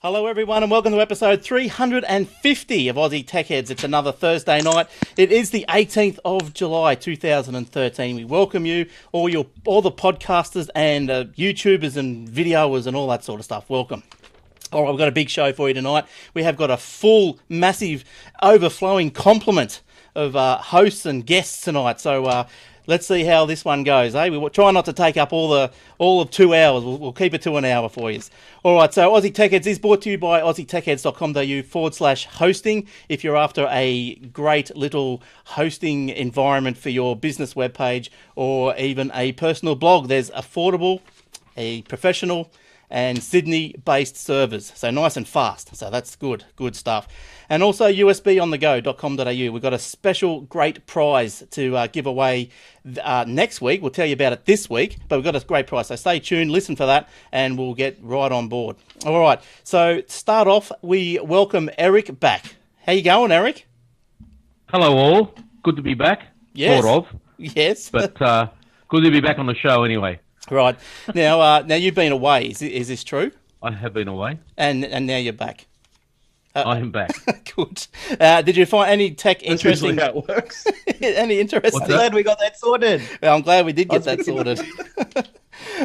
Hello everyone and welcome to episode 350 of Aussie Tech Heads. It's another Thursday night. It is the 18th of July 2013. We welcome you, all the podcasters and YouTubers and videoers and all that sort of stuff. Welcome. All right, we've got a big show for you tonight. We have got a full, massive, overflowing complement of hosts and guests tonight. So let's see how this one goes, eh? We will try not to take up all of 2 hours. We'll keep it to an hour for you. All right, so Aussie Tech Heads is brought to you by aussietechheads.com.au/hosting. If you're after a great little hosting environment for your business webpage or even a personal blog, there's affordable, a professional, and Sydney-based servers. So nice and fast. So that's good stuff. And also usbonthego.com.au. We've got a special great prize to give away next week. We'll tell you about it this week, but we've got a great prize. So stay tuned, listen for that, and we'll get right on board. All right. So to start off, we welcome Eric back. How you going, Eric? Hello all. Good to be back. Yes. Sort of. Yes. But good to be back on the show anyway. Right. Now you've been away. Is this true? I have been away. And now you're back. I am back. Good. Did you find any tech interesting? That's usually how it works. Any interesting? I'm glad we got that sorted. Well, I'm glad we did get that sorted.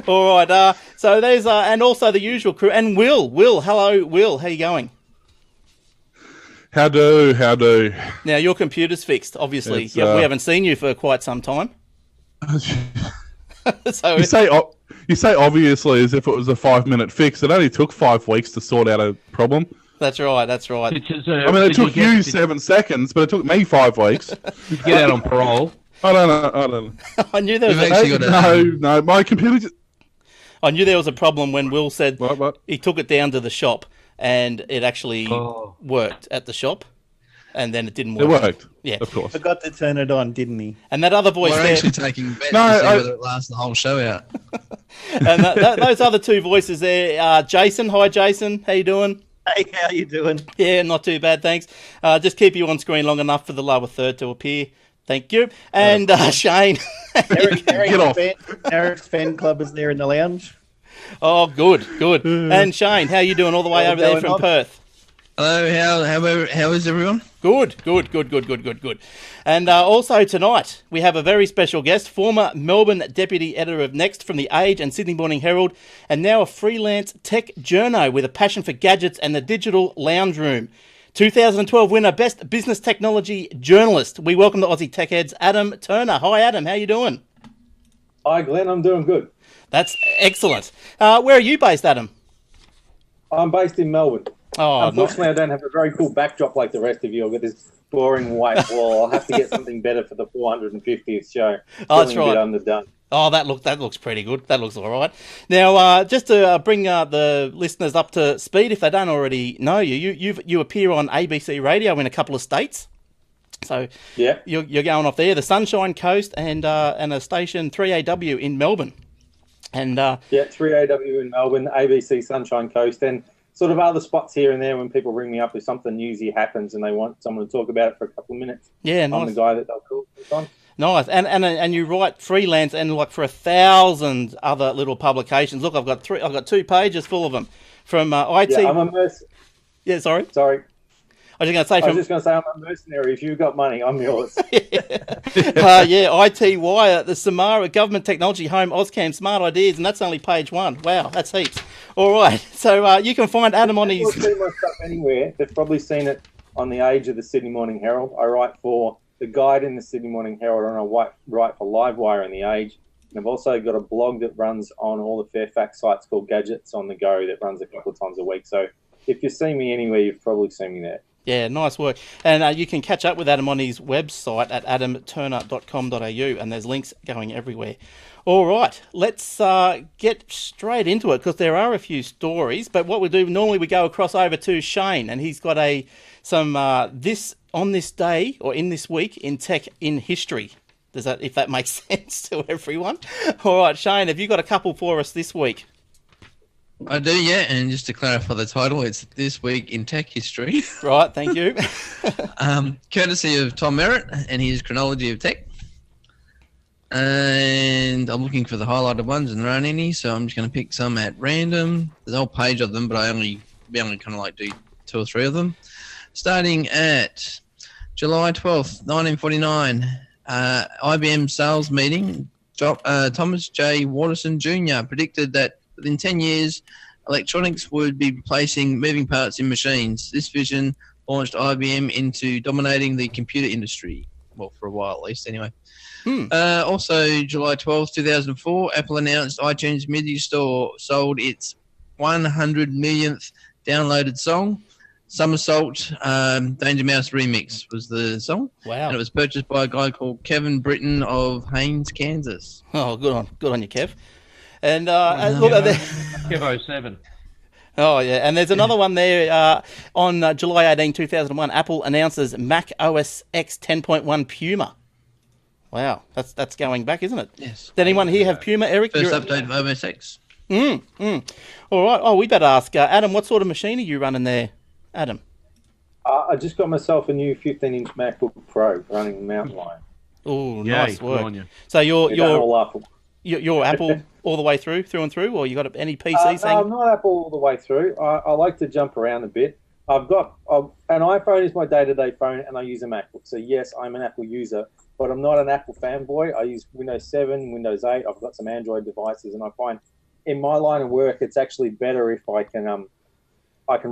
All right. So there's and also the usual crew and Will. Hello, Will. How you going? How do? Now your computer's fixed. Obviously, we haven't seen you for quite some time. So you say obviously as if it was a 5-minute fix. It only took 5 weeks to sort out a problem. That's right. I mean, it took you 7 seconds, but it took me 5 weeks. Get out on parole. I don't know. I knew there was no. My computer. I knew there was a problem when Will said What? he took it down to the shop and it actually worked at the shop. And then it didn't work. It worked. Yeah, of course. Forgot to turn it on, didn't he? And that other voice We're there. actually taking bets to see whether it lasts the whole show out. And those other two voices there, Jason. Hi, Jason. How you doing? Hey, how you doing? Yeah, not too bad, thanks. Just keep you on screen long enough for the lower third to appear. Thank you. And Shane. Eric's fan club is there in the lounge. Oh, good. And Shane, how you doing all the way over there from Perth? Hello, how is everyone? Good. And also tonight, we have a very special guest, former Melbourne Deputy Editor of Next from The Age and Sydney Morning Herald, and now a freelance tech journo with a passion for gadgets and the digital lounge room. 2012 winner, Best Business Technology Journalist. We welcome to Aussie Tech Heads, Adam Turner. Hi, Adam. How you doing? Hi, Glenn. I'm doing good. That's excellent. Where are you based, Adam? I'm based in Melbourne. Oh, unfortunately, I don't have a very cool backdrop like the rest of you. I've got this boring white wall. I'll have to get something better for the 450th show. Oh, that's right. A bit underdone. Oh, that looks pretty good. That looks all right. Now, just to bring the listeners up to speed, if they don't already know you appear on ABC Radio in a couple of states. So yeah, you're going off there, the Sunshine Coast and a station 3AW in Melbourne. And 3AW in Melbourne, ABC Sunshine Coast, and sort of other spots here and there when people ring me up if something newsy happens and they want someone to talk about it for a couple of minutes. Yeah, nice. I'm the guy that they'll call sometimes. Nice, and you write freelance and like for 1,000 other little publications. Look, I've got 2 pages full of them from IT. Yeah, I'm a Yeah, sorry. I was just going to say I'm a mercenary. If you've got money, I'm yours. IT Wire, the Samara Government Technology Home Ozcam Smart Ideas, and that's only page 1. Wow, that's heaps. All right, so you can find Adam on his... If they've seen my stuff anywhere, they've probably seen it on the Age of the Sydney Morning Herald. I write for the Guide in the Sydney Morning Herald, and I write for Livewire in the Age. And I've also got a blog that runs on all the Fairfax sites called Gadgets on the Go that runs a couple of times a week. So if you see me anywhere, you've probably seen me there. Yeah, nice work. And you can catch up with Adam on his website at adamturner.com.au, and there's links going everywhere. All right, let's get straight into it because there are a few stories. But what we do normally, we go across over to Shane, and he's got this on this day or in this week in tech in history. If that makes sense to everyone? All right, Shane, have you got a couple for us this week? I do, yeah, and just to clarify the title, it's This Week in Tech History. Right, thank you. Courtesy of Tom Merritt and his Chronology of Tech. And I'm looking for the highlighted ones, and there aren't any, so I'm just going to pick some at random. There's a whole page of them, but I only be able to kind of like do 2 or 3 of them. Starting at July 12th, 1949, IBM sales meeting. Thomas J. Watterson Jr. predicted that within 10 years, electronics would be replacing moving parts in machines. This vision launched IBM into dominating the computer industry. Well, for a while at least, anyway. Also, July 12th, 2004, Apple announced iTunes MIDI Store sold its 100 millionth downloaded song. Somersault, Danger Mouse Remix was the song. Wow. And it was purchased by a guy called Kevin Britton of Haines, Kansas. Oh, good on you, Kev. And look at that. Kevo 7. Oh, yeah. And there's another one there on July 18, 2001. Apple announces Mac OS X 10.1 Puma. Wow. That's going back, isn't it? Yes. Did anyone here have Puma, Eric? First update of OS X. All right. Oh, we better ask Adam, what sort of machine are you running there, Adam? I just got myself a new 15-inch MacBook Pro running Mountain Lion. Oh, Yay, nice good work. on you. So They're all Apple. you're Apple all the way through and through, or you got any PC No, thing? I'm not Apple all the way through. I like to jump around a bit. I've got an iPhone is my day-to-day phone, and I use a MacBook. So yes, I'm an Apple user, but I'm not an Apple fanboy. I use Windows 7, Windows 8. I've got some Android devices, and I find in my line of work, it's actually better if I can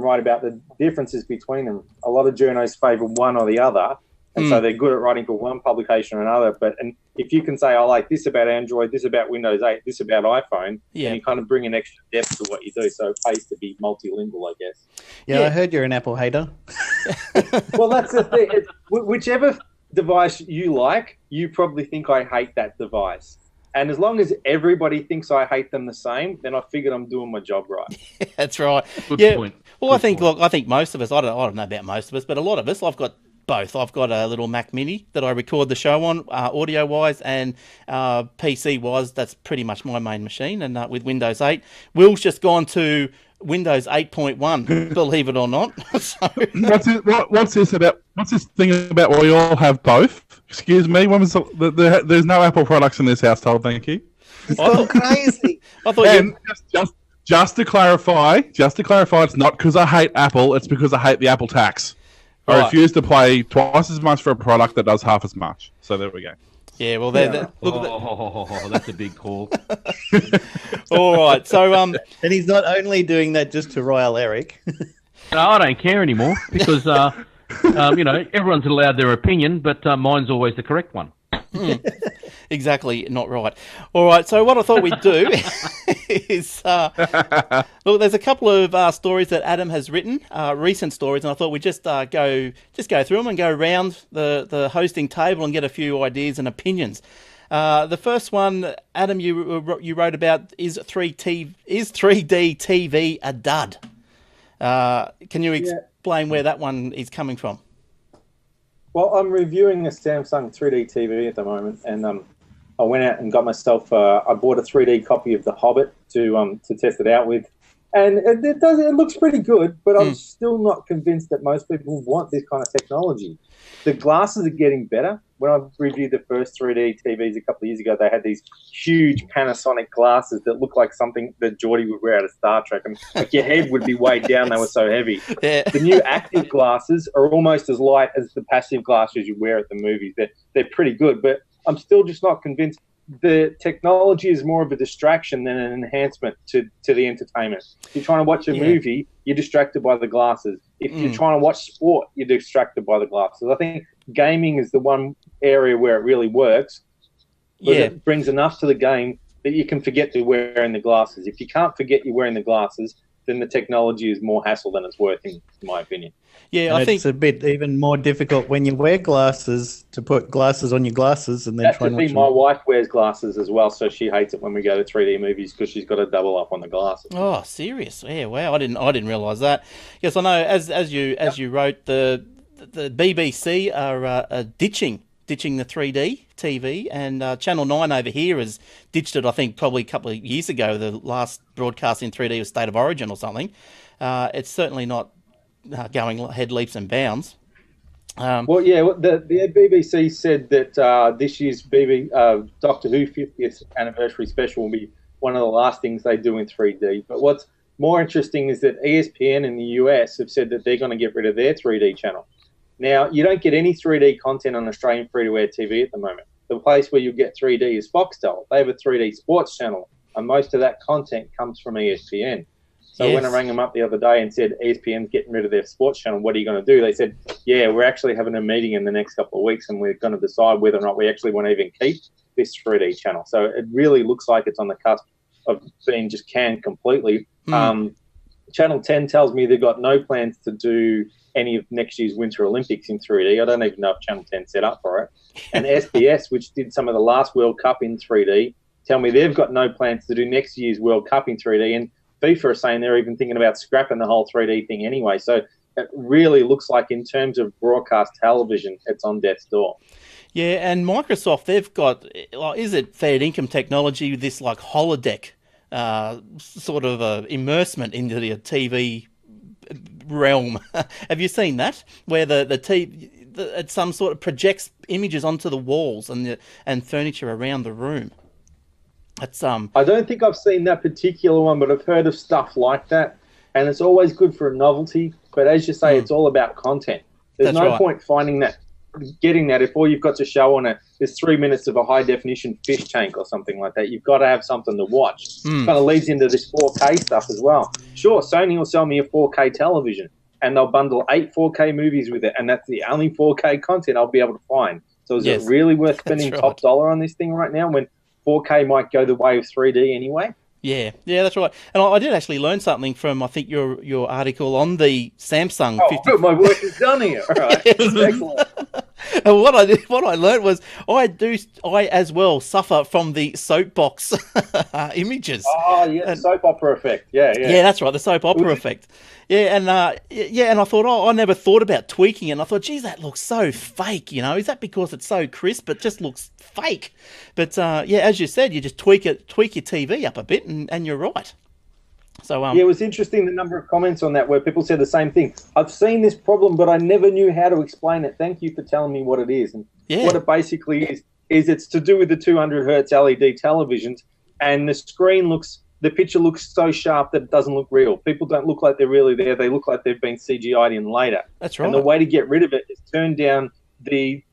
write about the differences between them. A lot of journos favour one or the other, and so they're good at writing for one publication or another. And if you can say, I like this about Android, this about Windows 8, this about iPhone, then you kind of bring an extra depth to what you do. So it pays to be multilingual, I guess. Yeah, I heard you're an Apple hater. Well, that's the thing. Whichever device you like, you probably think I hate that device. And as long as everybody thinks I hate them the same, then I figured I'm doing my job right. That's right. Good point. Well, Good I think point. I think most of us. I don't know about most of us, but a lot of us. I've got both. I've got a little Mac Mini that I record the show on, audio wise, and PC wise. That's pretty much my main machine. And with Windows 8, Will's just gone to Windows 8.1. Believe it or not. So, What's this about? What's this thing about? We all have both. Excuse me. When was there's no Apple products in this household? Thank you. So crazy. I thought And just to clarify, it's not because I hate Apple. It's because I hate the Apple tax. I Right. refuse to pay twice as much for a product that does half as much. So there we go. Yeah. Well, look at that. Oh, that's a big call. All right. So And he's not only doing that just to rile Eric. No, I don't care anymore because, everyone's allowed their opinion, but mine's always the correct one. exactly not right. All right. So what I thought we'd do is look. There's a couple of stories that Adam has written, recent stories, and I thought we'd just go through them and go around the hosting table and get a few ideas and opinions. The first one, Adam, you wrote about is 3D TV a dud? Can you explain where that one is coming from? Well, I'm reviewing a Samsung 3D TV at the moment, and I went out and got myself. I bought a 3D copy of The Hobbit to test it out with, and it looks pretty good. But I'm still not convinced that most people want this kind of technology. The glasses are getting better. When I reviewed the first 3D TVs a couple of years ago, they had these huge Panasonic glasses that looked like something that Geordie would wear out of Star Trek. And like your head would be weighed down, they were so heavy. Yeah. The new active glasses are almost as light as the passive glasses you wear at the movies. They're pretty good, but I'm still just not convinced. The technology is more of a distraction than an enhancement to the entertainment. If you're trying to watch a movie, you're distracted by the glasses. If you're trying to watch sport, you're distracted by the glasses. I think gaming is the one area where it really works. It brings enough to the game that you can forget to wearing the glasses. If you can't forget you're wearing the glasses, then the technology is more hassle than it's worth, in my opinion. Yeah, And I think it's a bit even more difficult when you wear glasses to put glasses on your glasses and then That's try the and thing. watch My wife wears glasses as well, so she hates it when we go to 3D movies because she's got to double up on the glasses. Oh, serious? Yeah, wow. I didn't realise that. Yes, I know. As you wrote, the BBC are ditching the 3D TV, and Channel 9 over here has ditched it. I think probably a couple of years ago. The last broadcast in 3D was State of Origin or something. It's certainly not going ahead leaps and bounds. Well, yeah, the BBC said that this year's Doctor Who 50th anniversary special will be one of the last things they do in 3D. But what's more interesting is that ESPN in the US have said that they're going to get rid of their 3D channel. Now, you don't get any 3D content on Australian free-to-air TV at the moment. The place where you get 3D is Foxtel. They have a 3D sports channel, and most of that content comes from ESPN. So when I rang them up the other day and said, ESPN's getting rid of their sports channel, what are you going to do? They said, yeah, we're actually having a meeting in the next couple of weeks, and we're going to decide whether or not we actually want to even keep this 3D channel. So it really looks like it's on the cusp of being just canned completely. Channel 10 tells me they've got no plans to do any of next year's Winter Olympics in 3D. I don't even know if Channel 10 set up for it. And SBS, which did some of the last World Cup in 3D, tell me they've got no plans to do next year's World Cup in 3D. And FIFA are saying they're even thinking about scrapping the whole 3D thing anyway. So it really looks like in terms of broadcast television, it's on death's door. Yeah, and Microsoft, they've got, is it fair income technology, this like holodeck sort of immersement into the TV realm. Have you seen that? Where the TV, it some sort of projects images onto the walls and furniture around the room. That's I don't think I've seen that particular one, but I've heard of stuff like that, and it's always good for a novelty. But as you say, it's all about content. There's no point getting that if all you've got to show on it is 3 minutes of a high definition fish tank or something like that. You've got to have something to watch. Kind of leads into this 4K stuff as well. Sure, Sony will sell me a 4K television, and they'll bundle 8 4K movies with it, and that's the only 4K content I'll be able to find. So is it really worth spending top dollar on this thing right now when 4K might go the way of 3D anyway? Yeah, that's right. And I did actually learn something from, I think, your article on the Samsung. Oh, my work is done here. All right. Excellent. And what I learned was I as well suffer from the soapbox images. Oh, yeah, the soap opera effect. Yeah. Yeah, that's right, the soap opera effect. Yeah, and I thought, I never thought about tweaking it. And I thought, geez, that looks so fake, Is that because it's so crisp? It just looks fake. But, as you said, you just tweak your TV up a bit and you're right. So it was interesting, the number of comments on that where people said the same thing. I've seen this problem, but I never knew how to explain it. Thank you for telling me what it is. And what it basically is it's to do with the 200 hertz LED televisions, and the picture looks so sharp that it doesn't look real. People don't look like they're really there. They look like they've been CGI'd in later. That's right. And the way to get rid of it is turn down the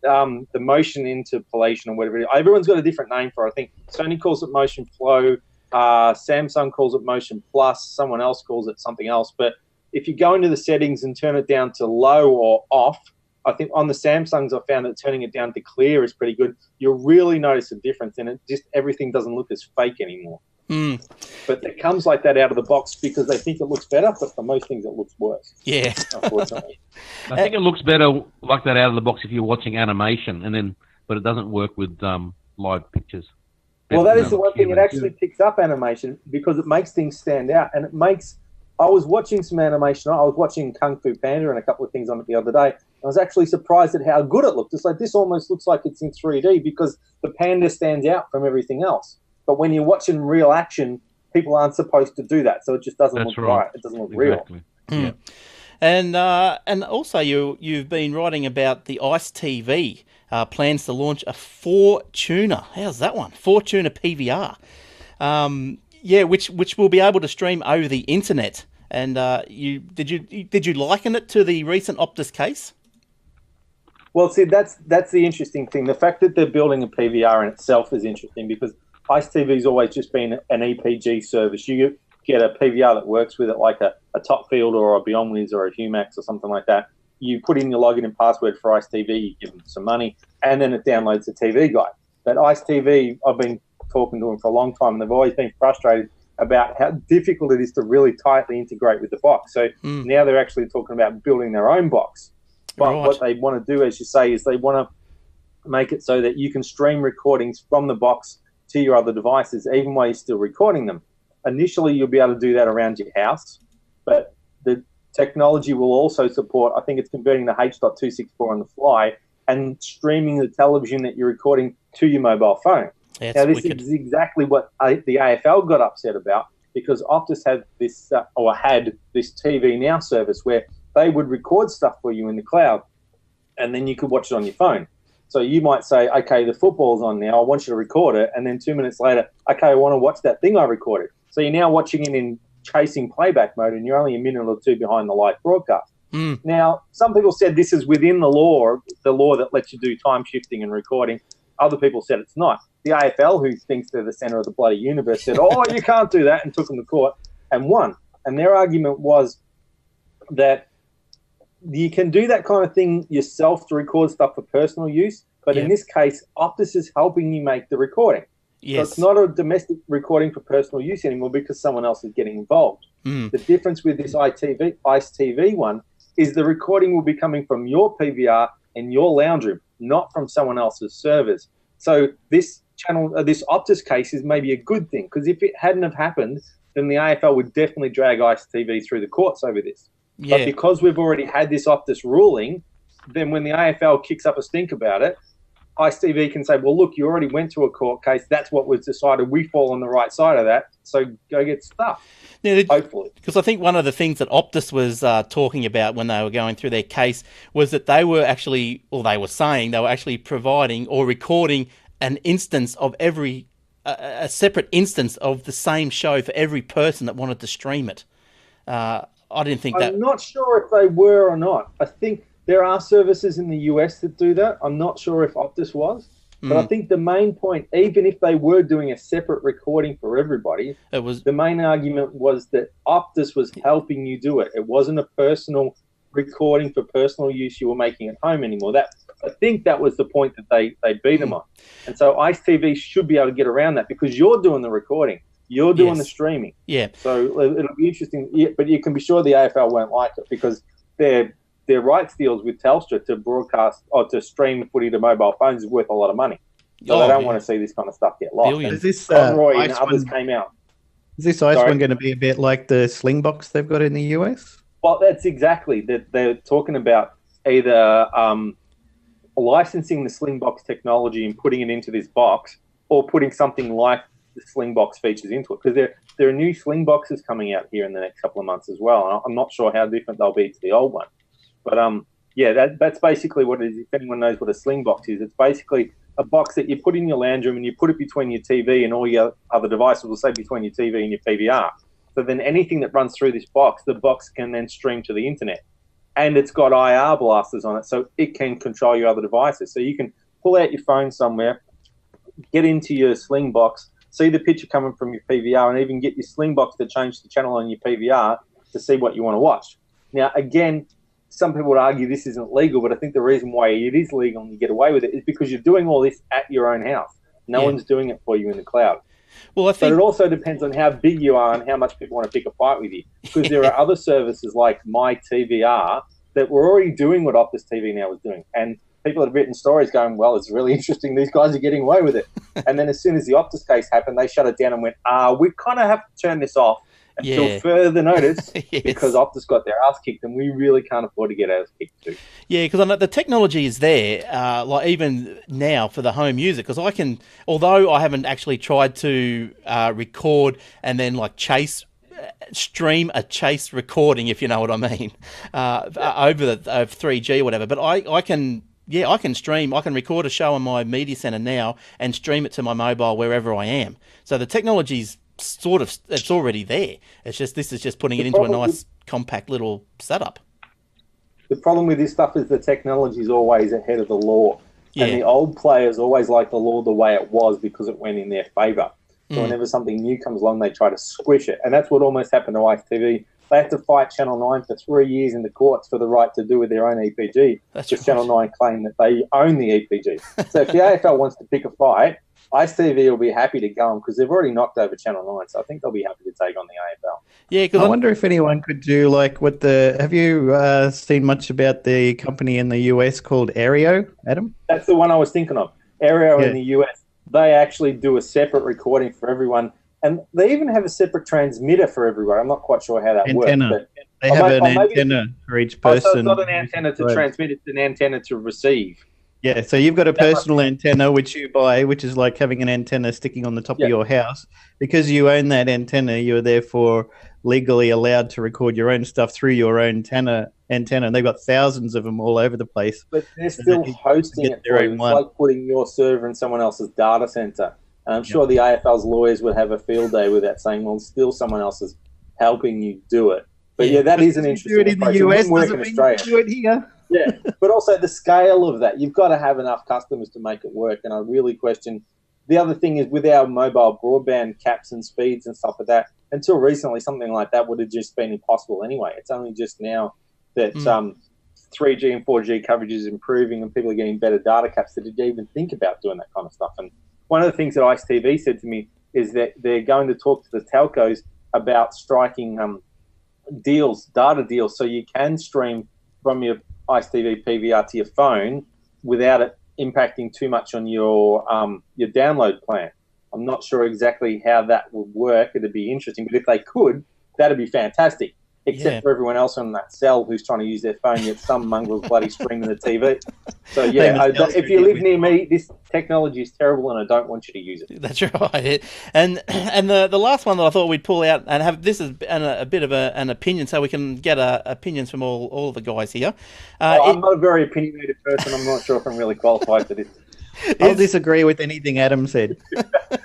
motion interpolation or whatever it is. Everyone's got a different name for it. I think Sony calls it motion flow. Samsung calls it motion plus. Someone else calls it something else. But if you go into the settings and turn it down to low or off, I think on the Samsungs I found that turning it down to clear is pretty good. You'll really notice a difference, and everything doesn't look as fake anymore. But it comes like that out of the box because they think it looks better, but for most things it looks worse. Yeah, unfortunately. I think it looks better like that out of the box if you're watching animation, but it doesn't work with live pictures. Well, that is the one thing. It actually picks up animation because it makes things stand out, and it makes. I was watching some animation. I was watching Kung Fu Panda and a couple of things on it the other day. I was actually surprised at how good it looked. It's like this almost looks like it's in 3D because the panda stands out from everything else. But when you're watching real action, people aren't supposed to do that, so it just doesn't look right. It doesn't look real. Yeah. And also you've been writing about the ICE TV plans to launch a 4-tuner. How's that one? 4-tuner PVR. Which will be able to stream over the internet. And did you liken it to the recent Optus case? Well, see, that's the interesting thing. The fact that they're building a PVR in itself is interesting because ICE TV's always just been an EPG service. You get a PVR that works with it, like a Top Field or a Beyond Wiz or a Humax or something like that. You put in your login and password for ICE TV, you give them some money, and then it downloads the TV guide. But ICE TV, I've been talking to them for a long time, and they've always been frustrated about how difficult it is to really tightly integrate with the box. So now they're actually talking about building their own box. But what they want to do, as you say, is they want to make it so that you can stream recordings from the box to your other devices, even while you're still recording them. Initially, you'll be able to do that around your house, but the technology will also support, I think it's converting the H.264 on the fly and streaming the television that you're recording to your mobile phone. Yeah, now, this is exactly what the AFL got upset about because Optus had this TV Now service where they would record stuff for you in the cloud and then you could watch it on your phone. So you might say, okay, the football's on now, I want you to record it, and then 2 minutes later, okay, I want to watch that thing I recorded. So you're now watching it in chasing playback mode, and you're only a minute or two behind the live broadcast. Mm. Now, some people said this is within the law that lets you do time shifting and recording. Other people said it's not. The AFL, who thinks they're the centre of the bloody universe, said, "Oh, you can't do that," and took them to court and won. And their argument was that you can do that kind of thing yourself to record stuff for personal use, but in this case, Optus is helping you make the recording. Yes. So it's not a domestic recording for personal use anymore because someone else is getting involved. Mm. The difference with this ICE TV one is the recording will be coming from your PVR in your lounge room, not from someone else's servers. So this Optus case is maybe a good thing, because if it hadn't have happened, then the AFL would definitely drag ICE TV through the courts over this. Yeah. But because we've already had this Optus ruling, then when the AFL kicks up a stink about it, ICE TV can say, well, look, you already went to a court case. That's what was decided. We fall on the right side of that. So go get stuff, hopefully. Because I think one of the things that Optus was talking about when they were going through their case was that they were actually, or they were saying they were actually providing or recording an instance of a separate instance of the same show for every person that wanted to stream it. I didn't think that... I'm not sure if they were or not. I think there are services in the US that do that. I'm not sure if Optus was. But I think the main point, even if they were doing a separate recording for everybody, the main argument was that Optus was helping you do it. It wasn't a personal recording for personal use you were making at home anymore. I think that was the point that they beat them on. And so ICE TV should be able to get around that because you're doing the recording. You're doing the streaming. Yeah. So it'll be interesting. Yeah, but you can be sure the AFL won't like it because their rights deals with Telstra to broadcast or to stream footy to mobile phones is worth a lot of money. So they don't want to see this kind of stuff get lost. Is this Conroy and others came out. Is this ICE one going to be a bit like the Slingbox they've got in the US? Well, that's exactly that. They're talking about either licensing the Slingbox technology and putting it into this box, or putting something like the Slingbox features into it. Because there are new Slingboxes coming out here in the next couple of months as well. And I'm not sure how different they'll be to the old one. But that's basically what it is. If anyone knows what a Slingbox is, it's basically a box that you put in your lounge room and you put it between your TV and all your other devices. Will say between your TV and your PVR. So then anything that runs through this box, the box can then stream to the internet. And it's got IR blasters on it, so it can control your other devices. So you can pull out your phone somewhere, get into your Slingbox, see the picture coming from your PVR, and even get your Slingbox to change the channel on your PVR to see what you want to watch. Now, again, some people would argue this isn't legal, but I think the reason why it is legal and you get away with it is because you're doing all this at your own house. No one's doing it for you in the cloud. Well, I think... But it also depends on how big you are and how much people want to pick a fight with you. Because there are other services like My TVR that were already doing what Optus TV now is doing. And people have written stories going, well, it's really interesting. These guys are getting away with it. And then as soon as the Optus case happened, they shut it down and went, we kind of have to turn this off until further notice because Optus got their ass kicked and we really can't afford to get our ass kicked too. Yeah, because I know the technology is there, like even now for the home music, because I can, although I haven't actually tried to record and then like stream a chase recording, if you know what I mean, over 3G or whatever, but I can stream, I can record a show on my media center now and stream it to my mobile wherever I am. So the technology's it's already there. It's just, this is just putting it into a nice compact little setup. The problem with this stuff is the technology is always ahead of the law. Yeah. And the old players always like the law the way it was because it went in their favour. So whenever something new comes along, they try to squish it. And that's what almost happened to ICE TV. They had to fight Channel 9 for 3 years in the courts for the right to do with their own EPG. Because Channel 9 claimed that they own the EPG. So if the AFL wants to pick a fight, ICE TV will be happy to go on because they've already knocked over Channel 9. So I think they'll be happy to take on the AFL. Yeah, because I wonder if anyone could do like what have you seen much about the company in the US called Aereo, Adam? That's the one I was thinking of. Aereo in the US. They actually do a separate recording for everyone. And they even have a separate transmitter for everyone. I'm not quite sure how that works. But they have an antenna for each person. So it's not an antenna to transmit, it's an antenna to receive. Yeah, so you've got a personal antenna which you buy, which is like having an antenna sticking on the top of your house. Because you own that antenna, you're therefore legally allowed to record your own stuff through your own antenna. And they've got thousands of them all over the place. But they're still hosting it for you. It's like putting your server in someone else's data center. And I'm sure the AFL's lawyers would have a field day with that, saying, well, still someone else's helping you do it. But yeah, that is an interesting do it in the approach. US, It wouldn't doesn't work in mean you Australia. do it here. Yeah, but also the scale of that. You've got to have enough customers to make it work. And I really question. The other thing is with our mobile broadband caps and speeds and stuff like that, until recently, something like that would have just been impossible anyway. It's only just now that 3G and 4G coverage is improving and people are getting better data caps that they even think about doing that kind of stuff. And one of the things that ICE TV said to me is that they're going to talk to the telcos about striking data deals, so you can stream from your ICE TV PVR to your phone without it impacting too much on your download plan. I'm not sure exactly how that would work. It'd be interesting, but if they could, that'd be fantastic. Except for everyone else on that cell who's trying to use their phone, yet some mongrel's bloody streaming the TV. So yeah, if you live near me, this technology is terrible, and I don't want you to use it. That's right. And the last one that I thought we'd pull out and have this is a bit of an opinion, so we can get opinions from all of the guys here. I'm not a very opinionated person. I'm not sure if I'm really qualified for this. I'll disagree with anything Adam said.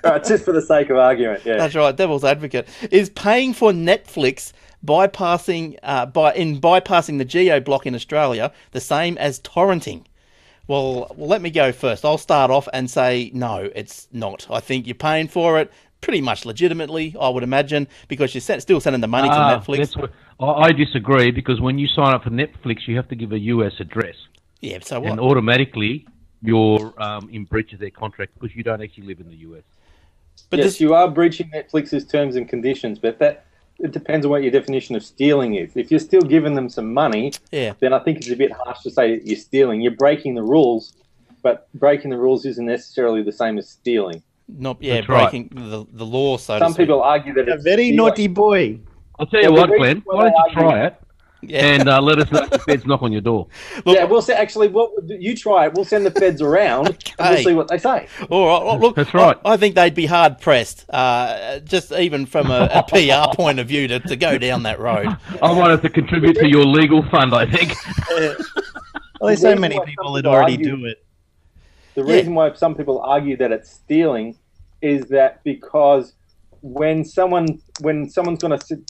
Right, just for the sake of argument, yeah. That's right. Devil's advocate is paying for Netflix bypassing the geo block in Australia the same as torrenting. Well, let me go first. I'll start off and say no, it's not. I think you're paying for it pretty much legitimately, I would imagine, because you're still sending the money to Netflix. I disagree, because when you sign up for Netflix, you have to give a US address. Yeah, so what? And automatically you're in breach of their contract because you don't actually live in the US. But yes, you are breaching Netflix's terms and conditions, but it depends on what your definition of stealing is. If you're still giving them some money, then I think it's a bit harsh to say that you're stealing. You're breaking the rules, but breaking the rules isn't necessarily the same as stealing. Breaking the law, so Some people argue that it's a very naughty boy. I'll tell you what, Glenn, why don't you try it? And let us know if the feds knock on your door. Look, we'll say, actually, you try it. We'll send the feds around and we'll see what they say. All right. Well, look, that's right. I think they'd be hard-pressed, just even from a PR point of view, to go down that road. I wanted to contribute to your legal fund, I think. Well, there's so many people that already do it. The reason why some people argue that it's stealing is that because when someone's going to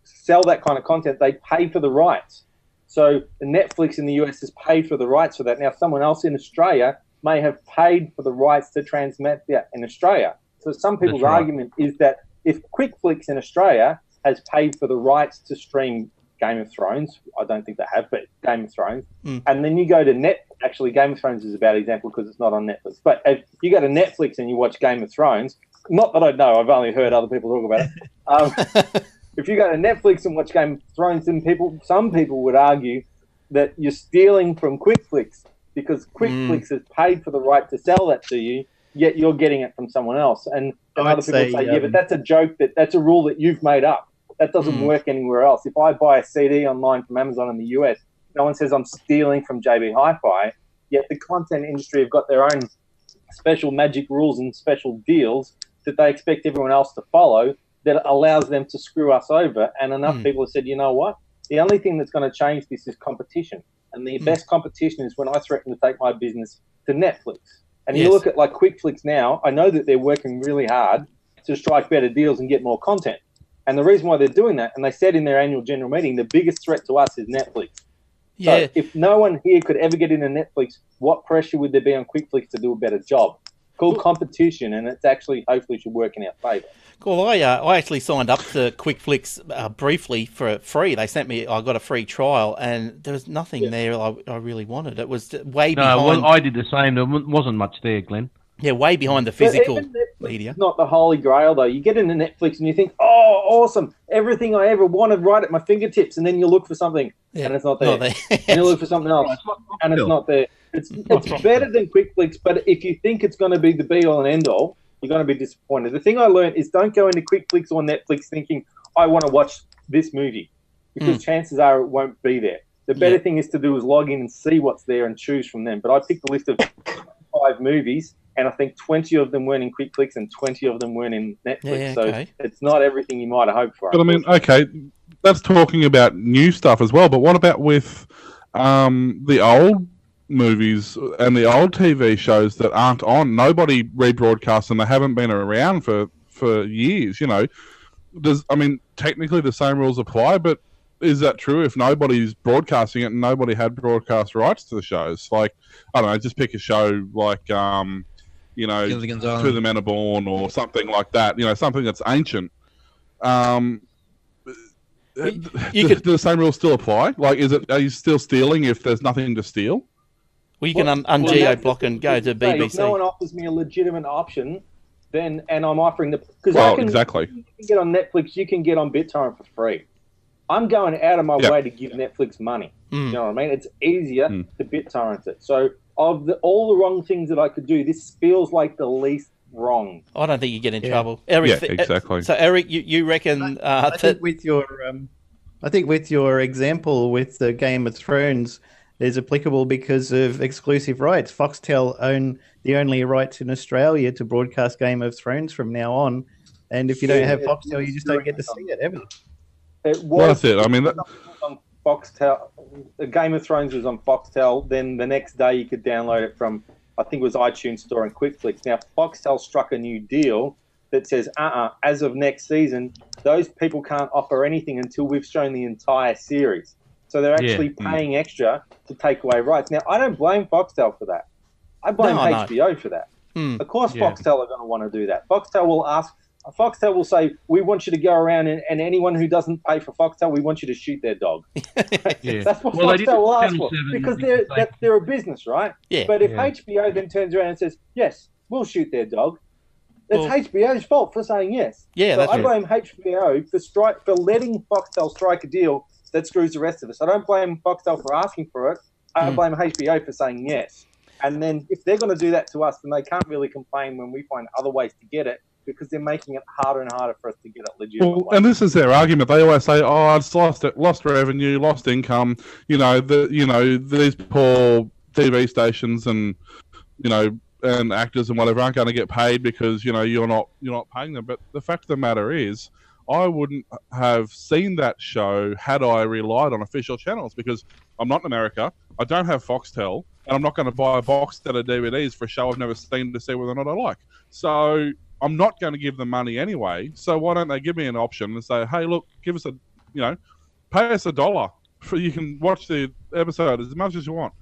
sell that kind of content, they pay for the rights. So Netflix in the US has paid for the rights for that. Now, someone else in Australia may have paid for the rights to transmit that in Australia. So some people's argument is that if QuickFlix in Australia has paid for the rights to stream Game of Thrones, I don't think they have, but Game of Thrones, and then you go to actually Game of Thrones is a bad example because it's not on Netflix, but if you go to Netflix and you watch Game of Thrones, not that I know, I've only heard other people talk about it. If you go to Netflix and watch Game of Thrones, then some people would argue that you're stealing from QuickFlix because QuickFlix has paid for the right to sell that to you, yet you're getting it from someone else. And other people say, yeah, but that's a joke, that's a rule that you've made up. That doesn't work anywhere else. If I buy a CD online from Amazon in the US, no one says I'm stealing from JB Hi-Fi, yet the content industry have got their own special magic rules and special deals that they expect everyone else to follow, that allows them to screw us over. And enough people have said, you know what? The only thing that's going to change this is competition. And the best competition is when I threaten to take my business to Netflix. And you look at like QuickFlix now, I know that they're working really hard to strike better deals and get more content. And the reason why they're doing that, and they said in their annual general meeting, the biggest threat to us is Netflix. Yeah. So if no one here could ever get into Netflix, what pressure would there be on QuickFlix to do a better job? Called competition, and it's actually hopefully should work in our favour. Cool. I actually signed up to QuickFlix briefly for free. They sent me, I got a free trial, and there was nothing there I really wanted. It was way behind. No, I did the same. There wasn't much there, Glenn. Yeah, way behind the physical media. It's not the holy grail, though. You get into Netflix and you think, oh, awesome, everything I ever wanted right at my fingertips, and then you look for something, and it's not there. And you look for something else, and it's not there. It's better than QuickFlix, but if you think it's going to be the be-all and end-all, you're going to be disappointed. The thing I learned is don't go into QuickFlix or Netflix thinking, I want to watch this movie, because chances are it won't be there. The better thing is to do is log in and see what's there and choose from them. But I picked a list of 5 movies, and I think 20 of them weren't in QuickFlix and 20 of them weren't in Netflix. So it's not everything you might have hoped for. But I mean, okay, that's talking about new stuff as well. But what about with the old movies and the old TV shows that aren't on? Nobody rebroadcasts them. They haven't been around for years, you know. technically the same rules apply, but is that true if nobody's broadcasting it and nobody had broadcast rights to the shows? Like, I don't know, just pick a show like, Gilligan's To Island. the Men Are Born or something like that, something that's ancient. Do the same rules still apply? Like, are you still stealing if there's nothing to steal? Well, you can un-geo-block and go to BBC. If no one offers me a legitimate option, and I'm offering because exactly. You can get on Netflix, you can get on BitTorrent for free. I'm going out of my way to give Netflix money. You know what I mean? It's easier to BitTorrent it. So of all the wrong things that I could do, this feels like the least wrong. I don't think you get in trouble, Eric. Yeah, exactly. So, Eric, you reckon? I think with your example with the Game of Thrones is applicable because of exclusive rights. Foxtel own the only rights in Australia to broadcast Game of Thrones from now on, and if you don't have Foxtel, you just don't get to see it ever. That's it. I mean, on Foxtel, Game of Thrones was on Foxtel. Then the next day, you could download it from, I think it was iTunes Store and QuickFlix. Now, Foxtel struck a new deal that says, as of next season, those people can't offer anything until we've shown the entire series. So they're actually paying extra to take away rights. Now, I don't blame Foxtel for that. I blame HBO for that. Of course, Foxtel are going to want to do that. Foxtel will say, we want you to go around and anyone who doesn't pay for Foxtel, we want you to shoot their dog. That's what Foxtel will ask for because they're a business, right? Yeah. But if HBO then turns around and says, yes, we'll shoot their dog, it's HBO's fault for saying yes. Yeah, so I blame HBO for letting Foxtel strike a deal that screws the rest of us. I don't blame Foxtel for asking for it. I blame HBO for saying yes. And then if they're going to do that to us, then they can't really complain when we find other ways to get it because they're making it harder and harder for us to get it legitimately. Well, and this is their argument. They always say, "Oh, it's lost revenue, lost income." These poor TV stations and and actors and whatever aren't going to get paid because you're not paying them. But the fact of the matter is, I wouldn't have seen that show had I relied on official channels because I'm not in America. I don't have Foxtel, and I'm not going to buy a box set of DVDs for a show I've never seen to see whether or not I like. So I'm not going to give them money anyway. So why don't they give me an option and say, hey, look, give us pay us $1 for you can watch the episode as much as you want.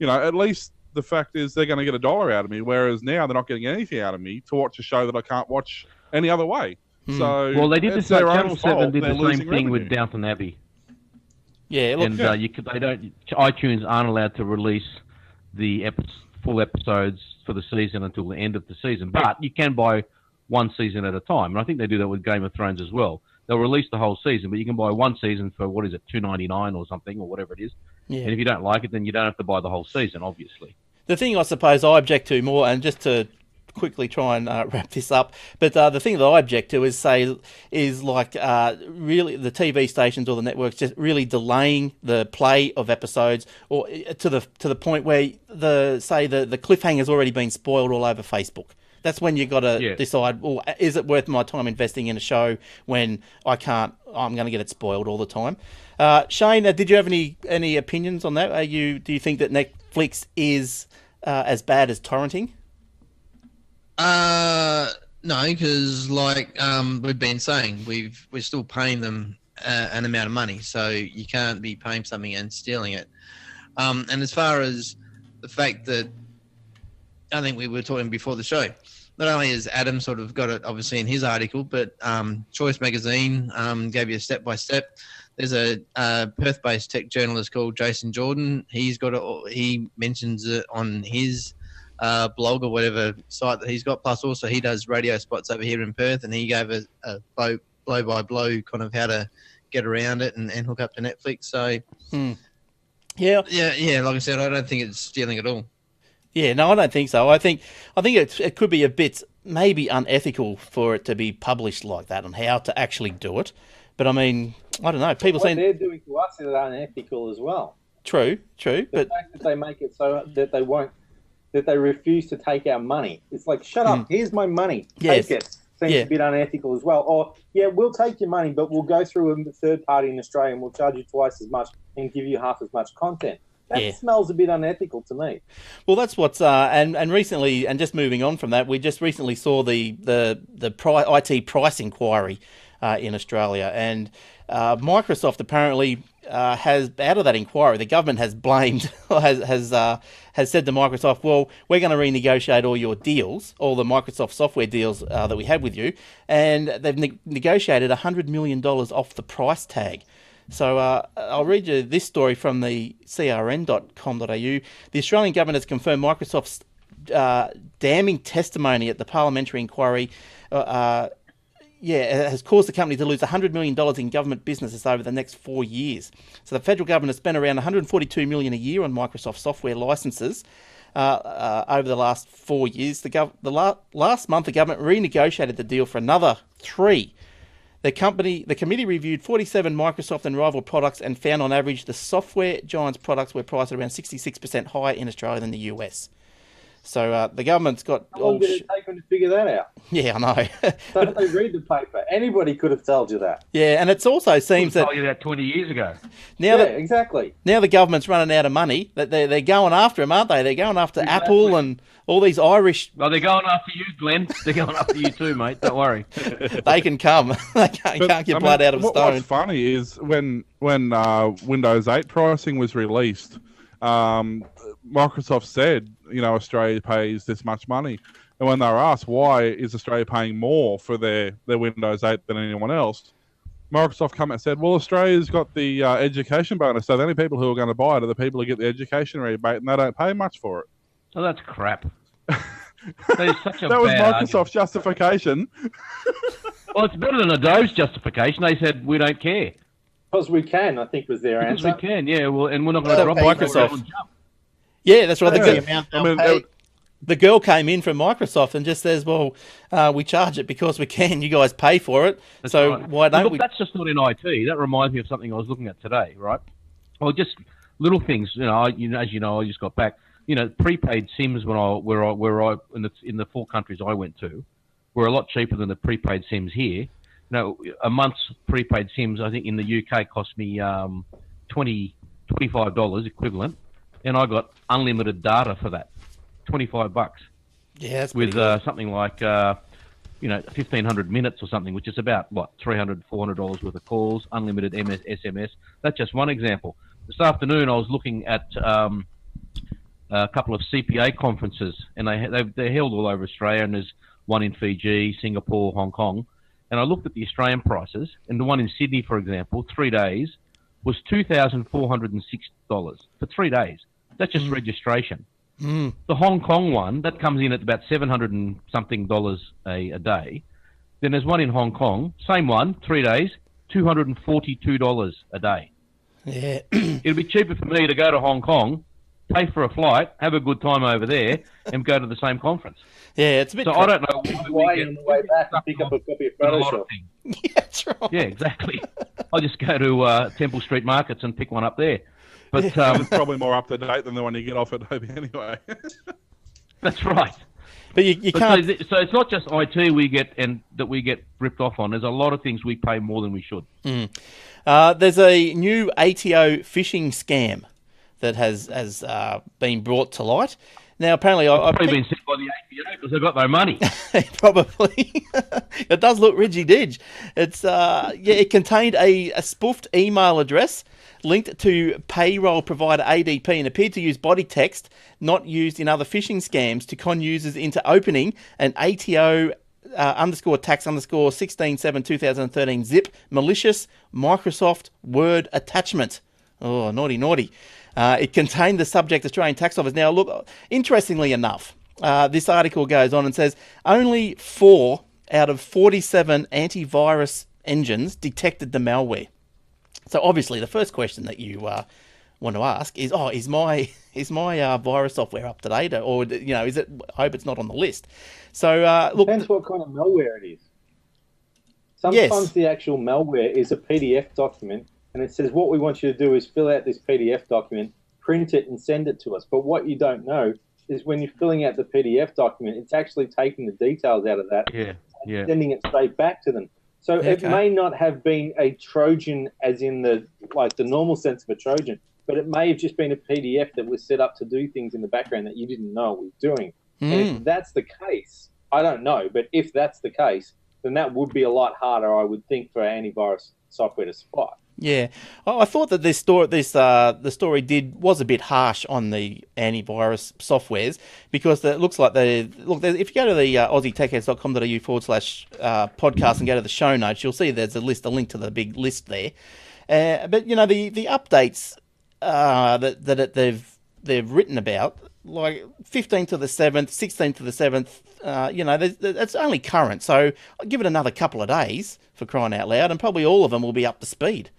At least the fact is they're going to get $1 out of me, whereas now they're not getting anything out of me to watch a show that I can't watch any other way. So they did the same. Channel 7 did the same thing with Downton Abbey. Yeah, look, and iTunes aren't allowed to release the full episodes for the season until the end of the season, but you can buy one season at a time. And I think they do that with Game of Thrones as well. They'll release the whole season, but you can buy one season for $2.99 or something or whatever it is. Yeah. And if you don't like it, then you don't have to buy the whole season, obviously. The thing I suppose I object to more, and just to quickly try and wrap this up, but the thing that I object to is really the TV stations or the networks just really delaying the play of episodes, or to the point where the cliffhanger's already been spoiled all over Facebook. That's when you got to decide, well, is it worth my time investing in a show when I'm going to get it spoiled all the time? Shane, did you have any opinions on that? Do you think that Netflix is as bad as torrenting? No, because we've been saying, we're still paying them an amount of money, so you can't be paying something and stealing it. And as far as the fact that I think we were talking before the show, not only has Adam sort of got it obviously in his article, but Choice Magazine gave you a step-by-step. There's a Perth-based tech journalist called Jason Jordan. He mentions it on his blog or whatever site that he's got. Plus also he does radio spots over here in Perth, and he gave a blow-by-blow kind of how to get around it and hook up to Netflix. So yeah, like I said, I don't think it's stealing at all. Yeah, no, I don't think so. I think it could be a bit maybe unethical for it to be published like that on how to actually do it. But I mean, I don't know. People saying they're doing to us is unethical as well. True. The fact that they make it so that they refuse to take our money. It's like, shut up, here's my money. Take it. Seems a bit unethical as well. Or, we'll take your money, but we'll go through a third party in Australia and we'll charge you twice as much and give you half as much content. That smells a bit unethical to me. Well, that's what's and recently, and just moving on from that, we just recently saw the IT price inquiry in Australia. And Microsoft apparently has, out of that inquiry, the government has blamed, or has said to Microsoft, well, we're going to renegotiate all your deals, all the Microsoft software deals that we have with you, and they've negotiated $100 million off the price tag. So I'll read you this story from the crn.com.au. The Australian government has confirmed Microsoft's damning testimony at the parliamentary inquiry has caused the company to lose $100 million in government businesses over the next 4 years. So the federal government has spent around $142 million a year on Microsoft software licenses over the last 4 years. Last month, the government renegotiated the deal for another 3. The committee reviewed 47 Microsoft and rival products and found on average the software giant's products were priced at around 66% higher in Australia than the US. So the government's got... How long did it take them to figure that out? Yeah, I know. Don't they read the paper? Anybody could have told you that. Yeah, and it also seems that... told you that 20 years ago. Exactly. Now the government's running out of money. They're going after them, aren't they? They're going after Apple and all these Irish... Well, they're going after you, Glenn. They're going after you too, mate. Don't worry. They can come. They can't get blood out of a stone. What's funny is when Windows 8 pricing was released, Microsoft said, Australia pays this much money. And when they were asked why is Australia paying more for their Windows 8 than anyone else, Microsoft come and said, well, Australia's got the education bonus, so the only people who are going to buy it are the people who get the education rebate, and they don't pay much for it. Oh, that's crap. That is such a that was Microsoft's argument. Justification. Well, it's better than Adobe's justification. They said, we don't care. Because we can, I think, was their answer. Because we can, yeah. Well, and we're not going to drop Microsoft. Yeah, that's right. The girl came in from Microsoft and just says, well, we charge it because we can. You guys pay for it. That's so right. why don't Look, we? That's just not in IT. That reminds me of something I was looking at today, right? Well, just little things. As you know, I just got back. Prepaid SIMs in the 4 countries I went to were a lot cheaper than the prepaid SIMs here. A month's prepaid SIMs, I think in the UK cost me $25 equivalent, and I got unlimited data for that, $25. Yeah, that's with something like 1,500 minutes or something, which is about $300, $400 worth of calls, unlimited SMS. That's just one example. This afternoon, I was looking at a couple of CPA conferences, and they're held all over Australia, and there's one in Fiji, Singapore, Hong Kong. And I looked at the Australian prices, and the one in Sydney, for example, 3 days, was $2,406 for 3 days. That's just registration. The Hong Kong one, that comes in at about $700 and something a day. Then there's one in Hong Kong, same one, 3 days, $242 a day. Yeah. It'd be cheaper for me to go to Hong Kong, pay for a flight, have a good time over there, and go to the same conference. Yeah, it's a bit... So I don't know why on the way back and pick up a copy of Photoshop. Yeah, that's right. Yeah, exactly. I just go to Temple Street Markets and pick one up there. But it's probably more up to date than the one you get off at Adobe anyway. That's right. But you can't. So it's not just IT we get ripped off on. There's a lot of things we pay more than we should. There's a new ATO phishing scam that has been brought to light. Now, apparently, I've probably been sent by the ATO because they've got no money. Probably. It does look ridgy-dig. It's it contained a spoofed email address linked to payroll provider ADP and appeared to use body text not used in other phishing scams to con users into opening an ATO _tax _16/7/2013 zip malicious Microsoft Word attachment. Oh, naughty, naughty. It contained the subject Australian Tax Office. Now, look, interestingly enough, this article goes on and says only 4 out of 47 antivirus engines detected the malware. So obviously, the first question that you want to ask is, is my virus software up to date, or is it? I hope it's not on the list. So look, depends what kind of malware it is. Sometimes the actual malware is a PDF document, and it says what we want you to do is fill out this PDF document, print it, and send it to us. But what you don't know is when you're filling out the PDF document, it's actually taking the details out of that, and sending it straight back to them. So it may not have been a Trojan as in the normal sense of a Trojan, but it may have just been a PDF that was set up to do things in the background that you didn't know it was doing. And if that's the case, I don't know, but if that's the case, then that would be a lot harder, I would think, for antivirus software to spot. Yeah, I thought that the story was a bit harsh on the antivirus softwares, because it looks like if you go to the aussietechheads.com.au/podcast and go to the show notes, you'll see there's a link to the big list there. But you know, the updates that they've written about, like 15th to the 7th, 16th to the 7th, that's only current. So I'll give it another couple of days, for crying out loud, and probably all of them will be up to speed.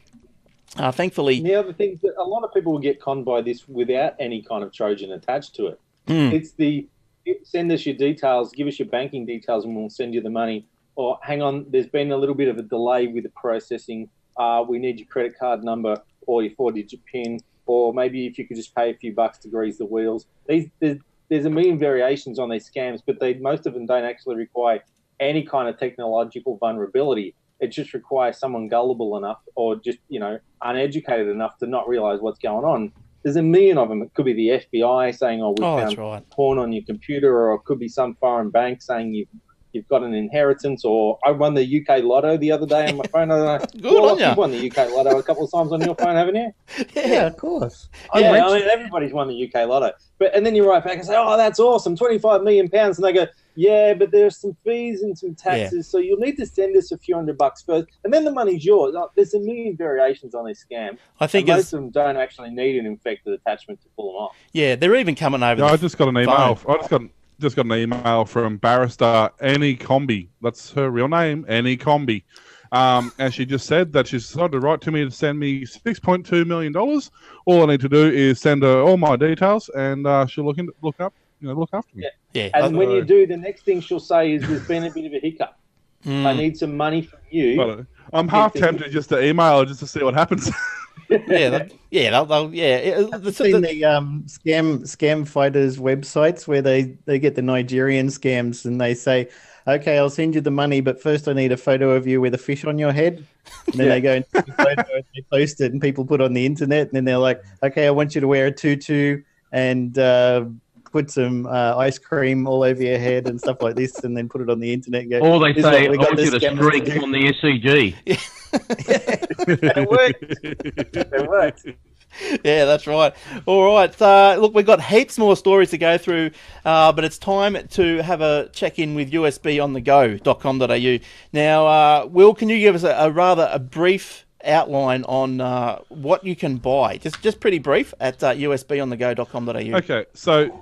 Thankfully, the other thing is that a lot of people will get conned by this without any kind of Trojan attached to it. It's send us your details, give us your banking details, and we'll send you the money. Or hang on, there's been a little bit of a delay with the processing. We need your credit card number or your 4-digit PIN, or maybe if you could just pay a few bucks to grease the wheels. There's a million variations on these scams, but most of them don't actually require any kind of technological vulnerability. It just requires someone gullible enough, or just, uneducated enough to not realize what's going on. There's a million of them. It could be the FBI saying, we found porn on your computer, or it could be some foreign bank saying you've got an inheritance, or I won the UK Lotto the other day on my phone. I don't know. Good on you. You've won the UK Lotto a couple of times on your phone, haven't you? Yeah, of course. Everybody's won the UK Lotto. And then you write back and say, that's awesome, £25 million. And they go, yeah, but there's some fees and some taxes, so you'll need to send us a few $100 first, and then the money's yours. There's a million variations on this scam. I think most of them don't actually need an infected attachment to pull them off. Yeah, they're even coming over. I just got an email. Just got an email from Barrister Annie Comby. That's her real name, Annie Comby. And she just said that she's decided to write to me to send me $6.2 million. All I need to do is send her all my details, and she'll look after me. Yeah. And when you do, the next thing she'll say is, "There's been a bit of a hiccup. I need some money from you." But I'm half tempted just to email her just to see what happens. I've seen the scam fighters websites where they get the Nigerian scams, and they say, "Okay, I'll send you the money, but first I need a photo of you with a fish on your head." And then they go and take a photo, and they post it, and people put it on the internet, and then they're like, "Okay, I want you to wear a tutu and put some ice cream all over your head and stuff like this," and then put it on the internet. And go, or they say, "I want you to streak on the SCG." It works. Yeah, that's right. All right. Look, we've got heaps more stories to go through, but it's time to have a check-in with usbonthego.com.au. Now, Will, can you give us a brief outline on what you can buy? Just pretty brief at usbonthego.com.au. Okay, so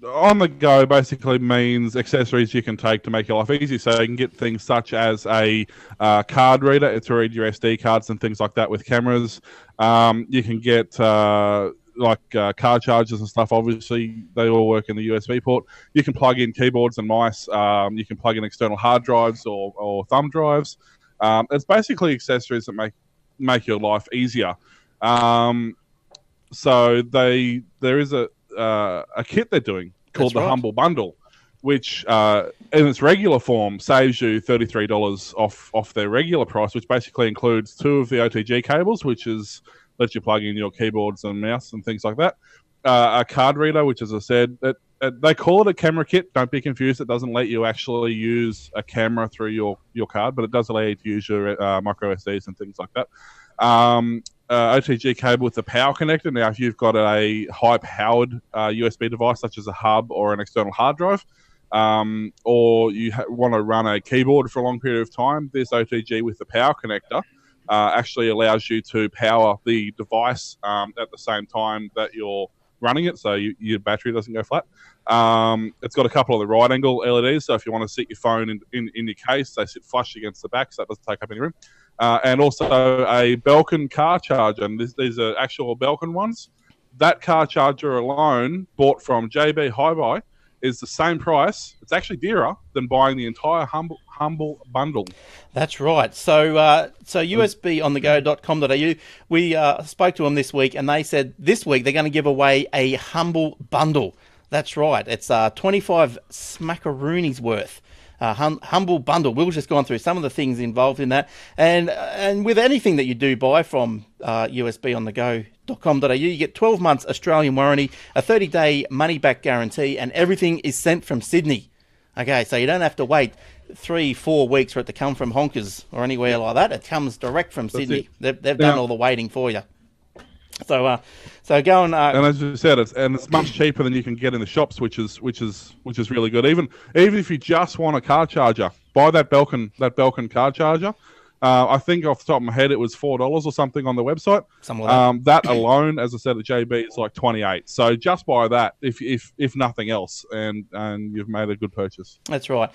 on the go basically means accessories you can take to make your life easy. So you can get things such as a card reader to read your SD cards and things like that with cameras. You can get card chargers and stuff. Obviously, they all work in the USB port. You can plug in keyboards and mice. You can plug in external hard drives or thumb drives. It's basically accessories that make your life easier. So there is a kit they're doing called the Humble Bundle, which in its regular form saves you $33 off their regular price, which basically includes 2 of the OTG cables, which lets you plug in your keyboards and mouse and things like that. A card reader, which, as I said, they call it a camera kit. Don't be confused. It doesn't let you actually use a camera through your card, but it does allow you to use your micro SDs and things like that. OTG cable with the power connector. Now, if you've got a high-powered USB device, such as a hub or an external hard drive, or you want to run a keyboard for a long period of time, this OTG with the power connector actually allows you to power the device at the same time that you're running it, so your battery doesn't go flat. It's got a couple of the right angle LEDs, so if you want to sit your phone in your case, they sit flush against the back, so that doesn't take up any room. And also a Belkin car charger, and these are actual Belkin ones. That car charger alone, bought from JB Hi-Fi, is the same price. It's actually dearer than buying the entire Humble Bundle. That's right. So usbonthego.com.au, we spoke to them this week, and they said this week they're going to give away a Humble Bundle. That's right. It's 25 smackaroonies worth. Humble Bundle. Will's just gone through some of the things involved in that, and with anything that you do buy from usbonthego.com.au, you get 12 months Australian warranty, a 30-day money-back guarantee, and everything is sent from Sydney. Okay, so you don't have to wait 3-4 weeks for it to come from Honkers or anywhere like that. It comes direct from Sydney. They've done all the waiting for you. So go and as you said, it's much cheaper than you can get in the shops, which is really good. Even if you just want a car charger, buy that Belkin car charger. I think off the top of my head it was $4 or something on the website. Something like that. That alone, as I said at JB, is like $28. So just buy that if nothing else, and you've made a good purchase. That's right.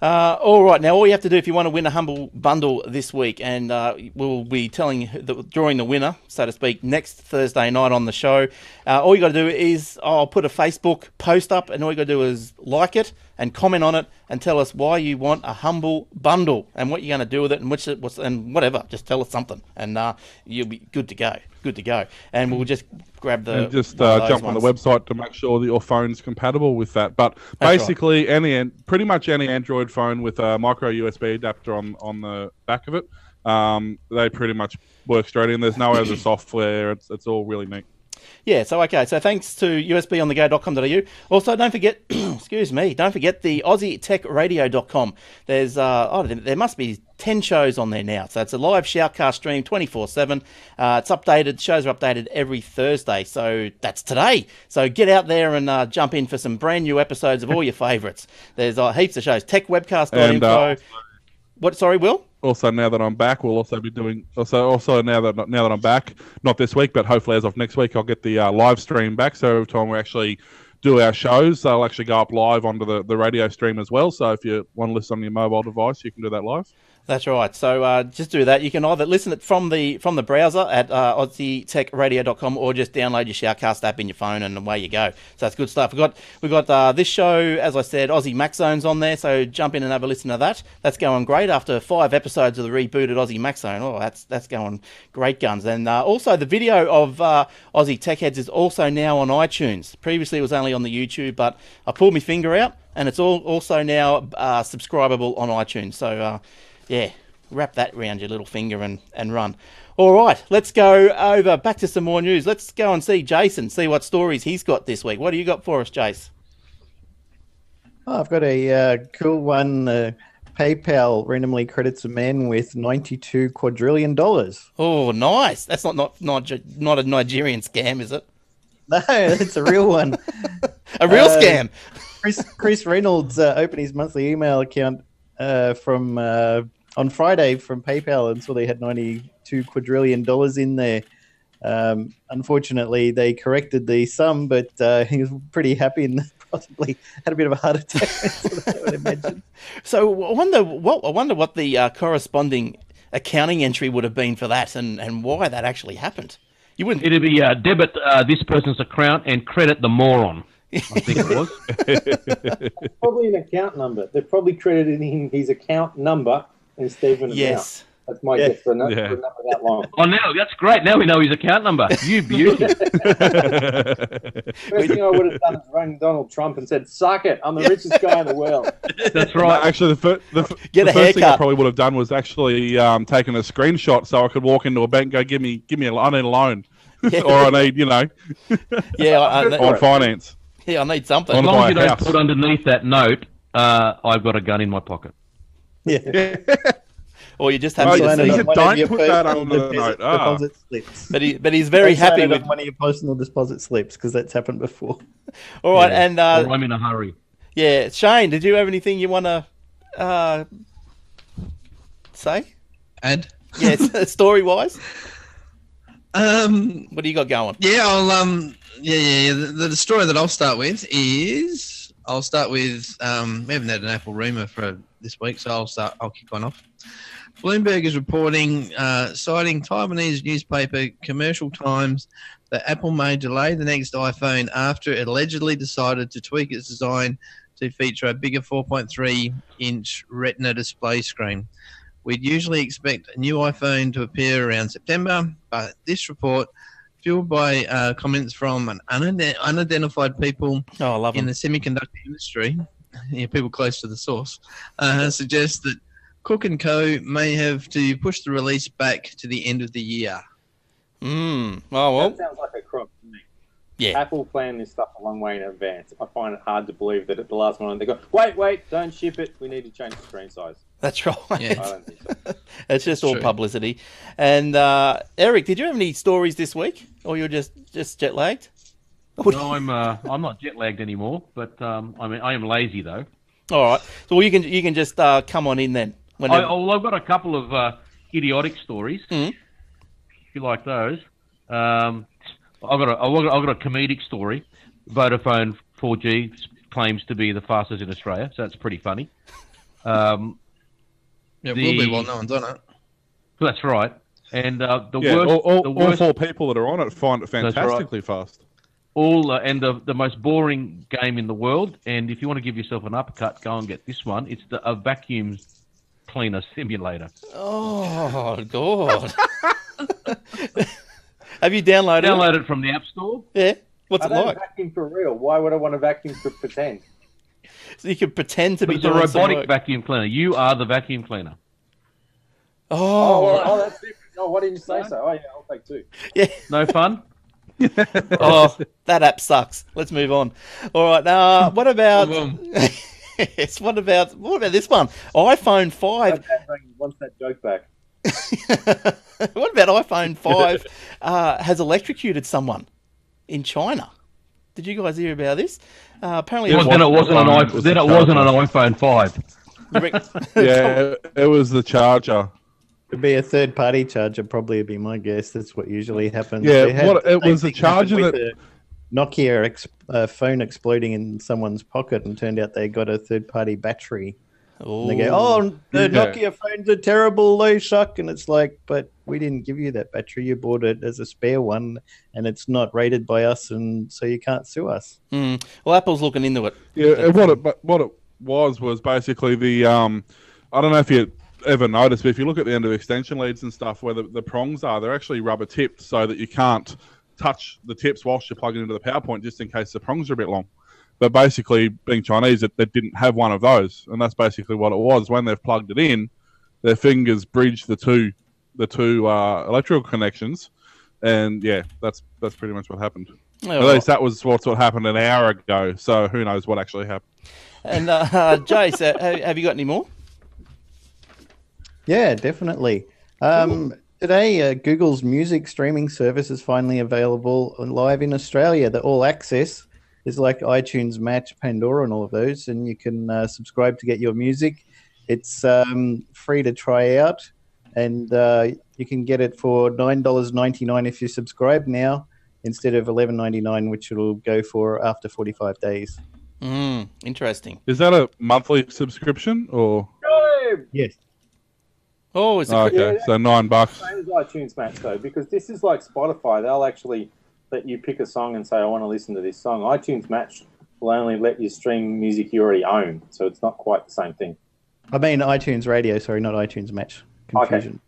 All right, now all you have to do if you want to win a Humble Bundle this week, and we'll be drawing the winner, so to speak, next Thursday night on the show. All you got to do is I'll put a Facebook post up, and all you got to do is like it and comment on it and tell us why you want a Humble Bundle and what you're going to do with it and whatever. Just tell us something, and you'll be good to go. Good to go. And we'll just grab the... And just jump on the website to make sure that your phone's compatible with that. But basically, pretty much any Android phone with a micro USB adapter on the back of it, they pretty much work straight in. There's no other software. It's all really neat. Yeah, so thanks to usbonthego.com.au. Also, don't forget, don't forget the AussieTechRadio.com. There's, there must be 10 shows on there now. So it's a live shoutcast stream 24/7. It's updated. Shows are updated every Thursday. So that's today. So get out there and jump in for some brand new episodes of all your favourites. There's heaps of shows. Techwebcast.info. What? Sorry, Will? Also, now that I'm back, we'll also be doing. Also now that I'm back, not this week, but hopefully as of next week, I'll get the live stream back. So every time we actually do our shows, they'll actually go up live onto the radio stream as well. So if you want to listen on your mobile device, you can do that live. That's right. So just do that. You can either listen it from the browser at AussieTechRadio.com or just download your Shoutcast app in your phone and away you go. So that's good stuff. We've got this show, as I said, Aussie Max Zone's on there. So jump in and have a listen to that. That's going great after 5 episodes of the rebooted Aussie Max Zone. Oh, that's going great guns. And also the video of Aussie Tech Heads is also now on iTunes. Previously it was only on the YouTube, but I pulled my finger out and it's also now subscribable on iTunes. So yeah, wrap that around your little finger and run. All right, let's go over back to some more news. Let's go and see Jason, see what stories he's got this week. What do you got for us, Jace? Oh, I've got a cool one. PayPal randomly credits a man with $92 quadrillion. Oh, nice. That's not a Nigerian scam, is it? No, it's a real one. A real scam. Chris Reynolds opened his monthly email account on Friday from PayPal and saw they had $92 quadrillion in there. Unfortunately, they corrected the sum, but he was pretty happy and possibly had a bit of a heart attack. I would imagine. So I wonder what the corresponding accounting entry would have been for that, and why that actually happened. You wouldn't. It'd be debit this person's account and credit the moron. I think it was. Probably an account number. They're probably crediting his account number instead of an amount. That's my guess for a number that long. Oh, now that's great. Now we know his account number. You beauty. First thing I would have done is rang Donald Trump and said, "Suck it! I'm the richest guy in the world." That's right. No, actually, the first thing I probably would have done was actually taken a screenshot so I could walk into a bank and go, "Give me I need a loan, or I need on finance." Yeah, I need something. As long as you don't put underneath that note, I've got a gun in my pocket. Yeah. Or you just have to say, don't put that on the note. Deposit slips. But he's very happy with one of your personal deposit slips because that's happened before. All right, and or I'm in a hurry. Yeah, Shane, did you have anything you want to say? Add? Yes, story-wise. What do you got going? Yeah, I'll The story that I'll start with is we haven't had an Apple rumour for this week, so I'll kick one off. Bloomberg is reporting, citing Taiwanese newspaper Commercial Times, that Apple may delay the next iPhone after it allegedly decided to tweak its design to feature a bigger 4.3-inch Retina display screen. We'd usually expect a new iPhone to appear around September, but this report, fueled by comments from an unidentified people in the semiconductor industry, people close to the source, suggests that Cook & Co. may have to push the release back to the end of the year. Oh, well. That sounds like a crock to me. Apple planned this stuff a long way in advance. I find it hard to believe that at the last moment they go, wait, don't ship it. We need to change the screen size. That's right. Yeah. I don't think so. It's just all publicity. And Eric, did you have any stories this week, or you're just jet lagged? No, I'm not jet lagged anymore, but I am lazy though. All right. So you can just come on in then. I've got a couple of idiotic stories. If you like those. I've got a comedic story. Vodafone 4G claims to be the fastest in Australia, so that's pretty funny. It will be while no one's on it. That's right. And all four people that are on it find it fantastically fast. And the most boring game in the world. And if you want to give yourself an uppercut, go and get this one. It's a vacuum cleaner simulator. Oh God! Have you downloaded it? Download it from the App Store. Yeah. What's it like? Vacuum for real. Why would I want to vacuum for pretend? So you can pretend to be It's doing a robotic work. vacuum cleaner. You are the vacuum cleaner. Oh, that's different. Oh, why didn't you say so? Oh, yeah, I'll take two. Yeah. No fun? Oh, that app sucks. Let's move on. All right. What about? Yes. What about this one? iPhone 5. Wants that joke back. What about iPhone 5 has electrocuted someone in China? Did you guys hear about this? Apparently, Then it wasn't an iPhone 5. Yeah, it was the charger. It'd be a third-party charger, probably would be my guess. That's what usually happens. Yeah, it was a charger with that... a Nokia phone exploding in someone's pocket, and turned out they got a third-party battery. And they go, the Nokia phones are terrible, they suck. And it's like, but we didn't give you that battery. You bought it as a spare one, and it's not rated by us, and so you can't sue us. Well, Apple's looking into it. Yeah, what it was basically the... I don't know if you ever noticed, but if you look at the end of extension leads and stuff, where the prongs are, they're actually rubber tipped so that you can't touch the tips whilst you're plugging into the power point, just in case the prongs are a bit long. But basically, being Chinese, they didn't have one of those, and that's basically what it was. When they've plugged it in, their fingers bridge the two electrical connections, and yeah, that's pretty much what happened. Oh, at least that was what happened an hour ago. So who knows what actually happened? And Jace, have you got any more? Yeah, definitely. Today, Google's music streaming service is finally available live in Australia. The All Access is like iTunes, Match, Pandora, and all of those, and you can subscribe to get your music. It's free to try out, and you can get it for $9.99 if you subscribe now, instead of $11.99, which it'll go for after 45 days. Interesting. Is that a monthly subscription or? Yes. Oh, it's okay. So $9. Same as iTunes Match though, because this is like Spotify. They'll actually let you pick a song and say, I want to listen to this song. iTunes Match will only let you stream music you already own, so it's not quite the same thing. I mean iTunes Radio, sorry, not iTunes Match. Confusion. Okay.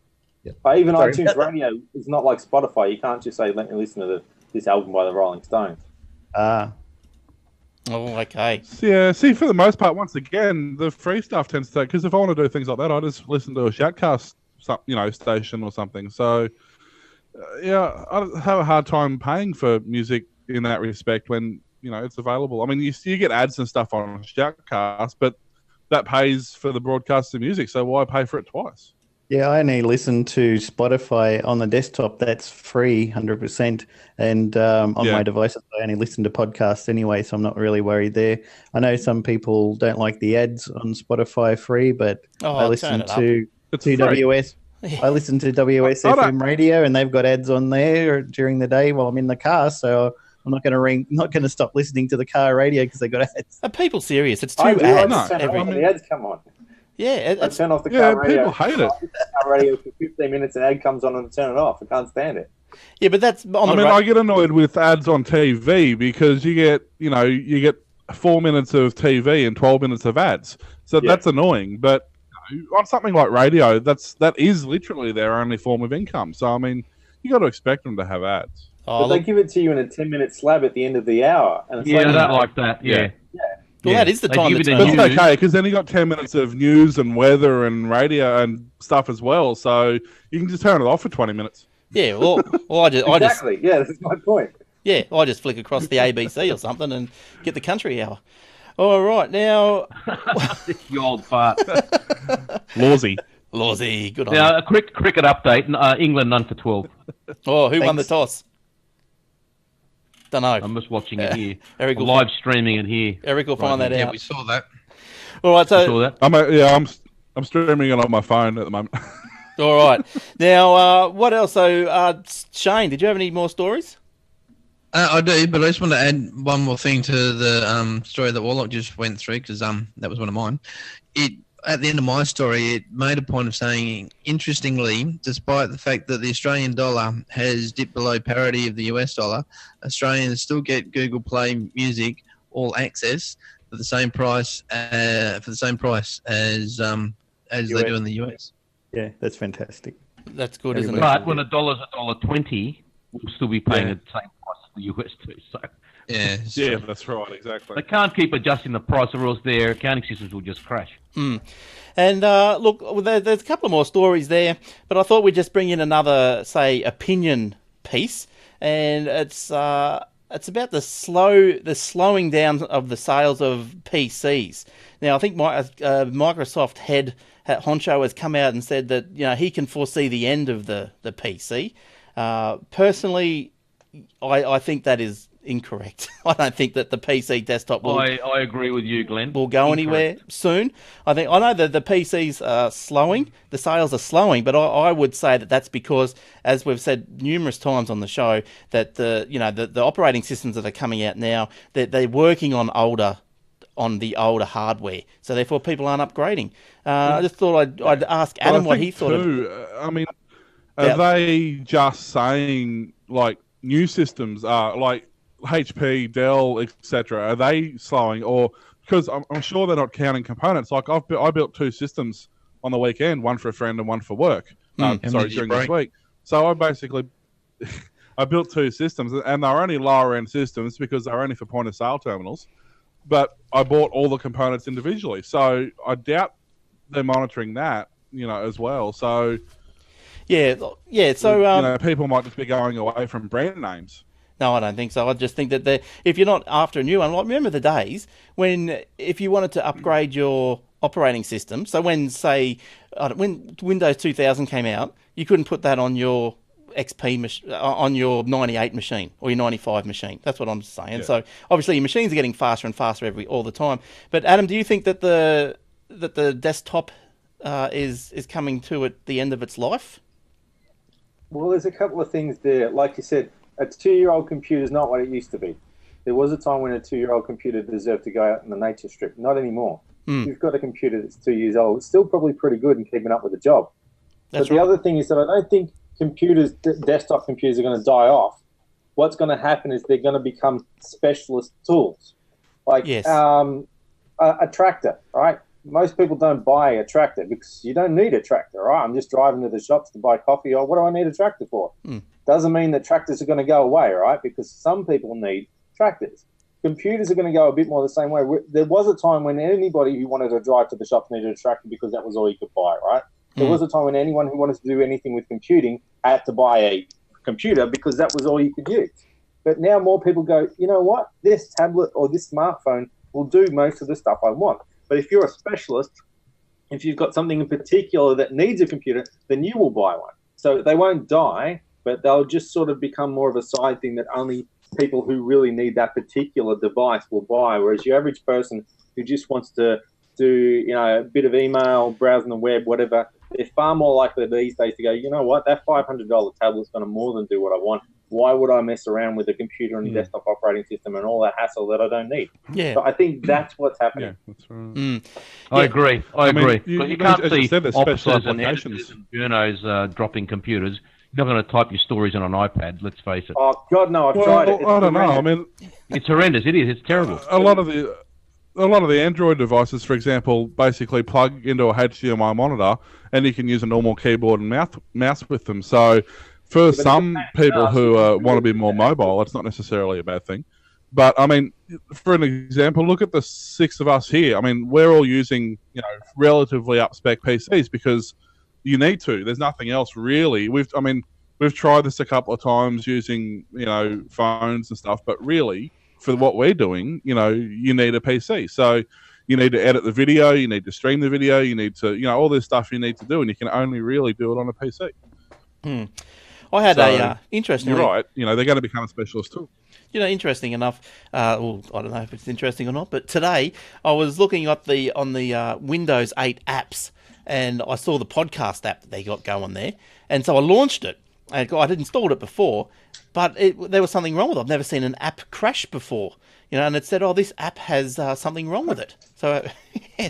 Yep. But even iTunes Radio is not like Spotify. You can't just say, let me listen to this album by the Rolling Stones. Oh, okay. Yeah, see, for the most part, once again, the free stuff tends to... Because if I want to do things like that, I just listen to a shoutcast, station or something. So, yeah, I have a hard time paying for music in that respect when, it's available. I mean, you get ads and stuff on shoutcast, but that pays for the broadcast of music, so why pay for it twice? Yeah, I only listen to Spotify on the desktop. That's free, 100%. And on my devices, I only listen to podcasts anyway, so I'm not really worried there. I know some people don't like the ads on Spotify free, but I listen to WS. I listen to WSFM radio, and they've got ads on there during the day while I'm in the car. So I'm not going to stop listening to the car radio because they got ads. Are people serious? It's two ads. The ads come on. Yeah, I turn off the car radio. People hate it. Car radio for 15 minutes, an ad comes on and turn it off. I can't stand it. Yeah, but that's. I get annoyed with ads on TV because you get 4 minutes of TV and 12 minutes of ads. So that's annoying. But on something like radio, that is literally their only form of income. So I mean, you got to expect them to have ads. But they give it to you in a 10-minute slab at the end of the hour. And it's I don't like that. Yeah. Well, that is the time. But it's okay because then you got 10 minutes of news and weather and radio and stuff as well. So you can just turn it off for 20 minutes. Yeah, well, exactly. Yeah, that's my point. Yeah, I just flick across the ABC or something and get the country hour. All right, now... You old fart. Lawsy. Good on Now, a quick cricket update. England 9 for 12. Oh, who won the toss? Don't know. I'm just watching it here. Eric will live streaming it here. Eric will find that out. Yeah, we saw that. All right, so... You saw that? I'm streaming it on my phone at the moment. All right. Now, what else? So, Shane, did you have any more stories? I do, but I just want to add one more thing to the story that Warlock just went through, because that was one of mine. At the end of my story, it made a point of saying, interestingly, despite the fact that the Australian dollar has dipped below parity of the US dollar, Australians still get Google Play Music All Access for the same price as they do in the US. Yeah, that's fantastic. That's good, isn't it? But when a dollar's $1.20, we'll still be paying the same price as the US too. So yeah, that's right, exactly. They can't keep adjusting the price, or else their accounting systems will just crash. And look, there's a couple of more stories there, but I thought we'd just bring in another, say, opinion piece, and it's about the slowing down of the sales of PCs. Now, I think Microsoft head Honcho has come out and said that he can foresee the end of the PC. Personally, I think that is incorrect. I don't think that the PC desktop will... I agree with you, Glenn. ...will go anywhere soon. I know that the PCs are slowing, the sales are slowing, but I would say that that's because, as we've said numerous times on the show, that the operating systems that are coming out now, that they're working on the older hardware, so therefore people aren't upgrading. I just thought I'd ask Adam what he thought of. Are they just saying like new systems are like HP, Dell, etc.? Are they slowing, or because I'm sure they're not counting components? Like I built 2 systems on the weekend, one for a friend and one for work. During this week. So I basically I built 2 systems, and they're only lower end systems because they're only for point of sale terminals. But I bought all the components individually, so I doubt they're monitoring that, as well. So So people might just be going away from brand names. No, I don't think so. I just think that if you're not after a new one, like remember the days when if you wanted to upgrade your operating system, so when when Windows 2000 came out, you couldn't put that on your XP on your 98 machine or your 95 machine. That's what I'm saying. Yeah. So obviously your machines are getting faster and faster all the time. But Adam, do you think that the desktop is coming to the end of its life? Well, there's a couple of things there. Like you said, a 2-year-old computer is not what it used to be. There was a time when a 2-year-old computer deserved to go out in the nature strip. Not anymore. You've got a computer that's 2 years old. It's still probably pretty good and keeping up with the job. But the other thing is that I don't think desktop computers are going to die off. What's going to happen is they're going to become specialist tools. Like a tractor, right? Most people don't buy a tractor because you don't need a tractor, right? I'm just driving to the shops to buy coffee, or what do I need a tractor for? Doesn't mean that tractors are going to go away, right? Because some people need tractors. Computers are going to go a bit more the same way. There was a time when anybody who wanted to drive to the shops needed a tractor because that was all you could buy, right? There was a time when anyone who wanted to do anything with computing had to buy a computer because that was all you could use. But now more people go, you know what? This tablet or this smartphone will do most of the stuff I want. But if you're a specialist, if you've got something in particular that needs a computer, then you will buy one. So they won't die, but they'll just sort of become more of a side thing that only people who really need that particular device will buy. Whereas your average person who just wants to do, a bit of email, browsing the web, whatever, they're far more likely these days to go, you know what, that $500 tablet's going to more than do what I want. Why would I mess around with a computer and a desktop operating system and all that hassle that I don't need? Yeah. So I think that's what's happening. Yeah, that's right. I agree. I agree. You can't see officers and editors and journos dropping computers. You're not going to type your stories on an iPad, let's face it. Oh, God, no, I've tried it. I don't know. I mean, it's horrendous. It is. It's terrible. A lot of the Android devices, for example, basically plug into a HDMI monitor, and you can use a normal keyboard and mouse with them. So, for some people who want to be more mobile, it's not necessarily a bad thing. But I mean, for an example, look at the 6 of us here. I mean, we're all using relatively up-spec PCs because you need to. There's nothing else really. We've we've tried this a couple of times using, phones and stuff, but really, for what we're doing, you need a PC. So you need to edit the video, you need to stream the video, you need to, all this stuff you need to do, and you can only really do it on a PC. I had a interesting. You're right. They're going to become a specialist too. Interesting enough. Well, I don't know if it's interesting or not, but today I was looking at on the Windows 8 apps, and I saw the podcast app that they got going there, and so I launched it. I'd installed it before, but there was something wrong with it. I've never seen an app crash before, and it said, "Oh, this app has something wrong with it." So,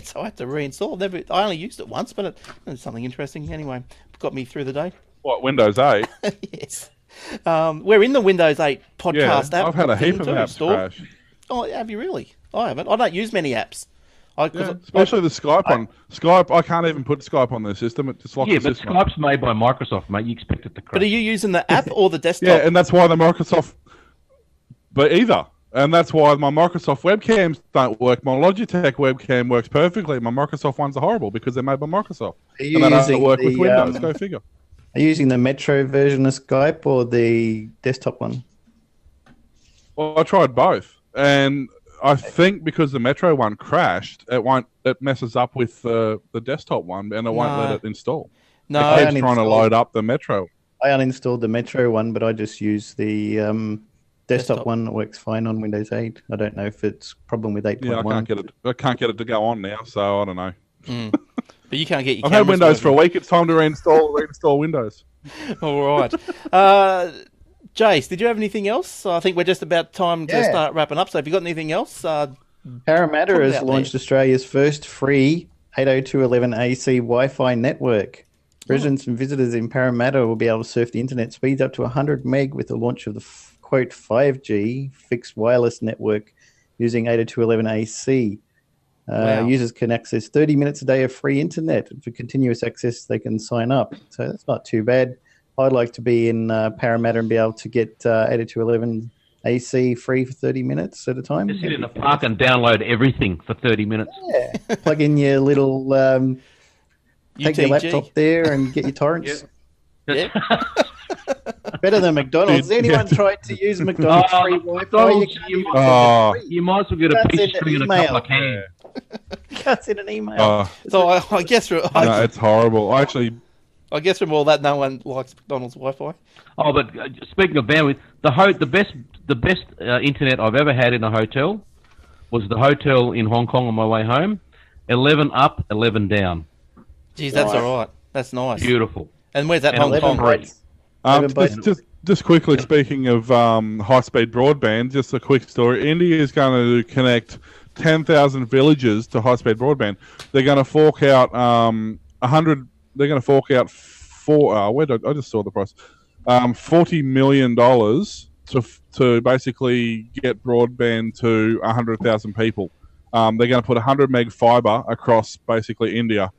so I had to reinstall. I only used it once, but it was something interesting. Anyway, got me through the day. What, Windows 8? Yes. We're in the Windows 8 podcast app. I've had a heap of apps crash. Oh, have you really? I haven't. I don't use many apps. Especially the Skype one. Skype, I can't even put Skype on the system. It just locks the system. Yeah, but Skype's made by Microsoft, mate. You expect it to crash. But are you using the app or the desktop? Yeah, and that's why the Microsoft... But either. And that's why my Microsoft webcams don't work. My Logitech webcam works perfectly. My Microsoft ones are horrible because they're made by Microsoft. And they don't work with Windows. Go figure. Are you using the Metro version of Skype or the desktop one? Well, I tried both. And I think because the Metro one crashed, it messes up with the desktop one and it won't let it install. No, it keeps trying to load up the Metro. I uninstalled the Metro one, but I just use the desktop one that works fine on Windows 8. I don't know if it's a problem with 8.1. Yeah, I can't get it to go on now, so I don't know. But you can't get your I've had Windows for a week. It's time to reinstall Windows. All right. Jace, did you have anything else? I think we're just about time to start wrapping up. So have you got anything else? Parramatta has launched Australia's first free 802.11ac Wi-Fi network. Residents and visitors in Parramatta will be able to surf the internet speeds up to 100 meg with the launch of the quote 5G fixed wireless network using 802.11ac. Wow. Users can access 30 minutes a day of free internet. For continuous access, they can sign up. So that's not too bad. I'd like to be in Parramatta and be able to get 802.11ac free for 30 minutes at a time. Just sit in the park and download everything for 30 minutes. Yeah. Plug in your little... take your laptop there and get your torrents. Yeah. Better than McDonald's. Has anyone tried to use McDonald's free Wi-Fi? You might as well get a piece of string and a couple of cans. You can't send an email. So I guess... no, it's horrible. I guess from all that, no one likes McDonald's Wi-Fi. Oh, but speaking of bandwidth, the best internet I've ever had in a hotel was the hotel in Hong Kong on my way home. 11 up, 11 down. Geez, that's all right. That's nice. Beautiful. And where's that Hong Kong? Just quickly, speaking of high-speed broadband, just a quick story. India is going to connect 10,000 villages to high-speed broadband. They're going to fork out 100. They're going to fork out I just saw the price. $40 million to basically get broadband to 100,000 people. They're going to put 100 meg fiber across basically India.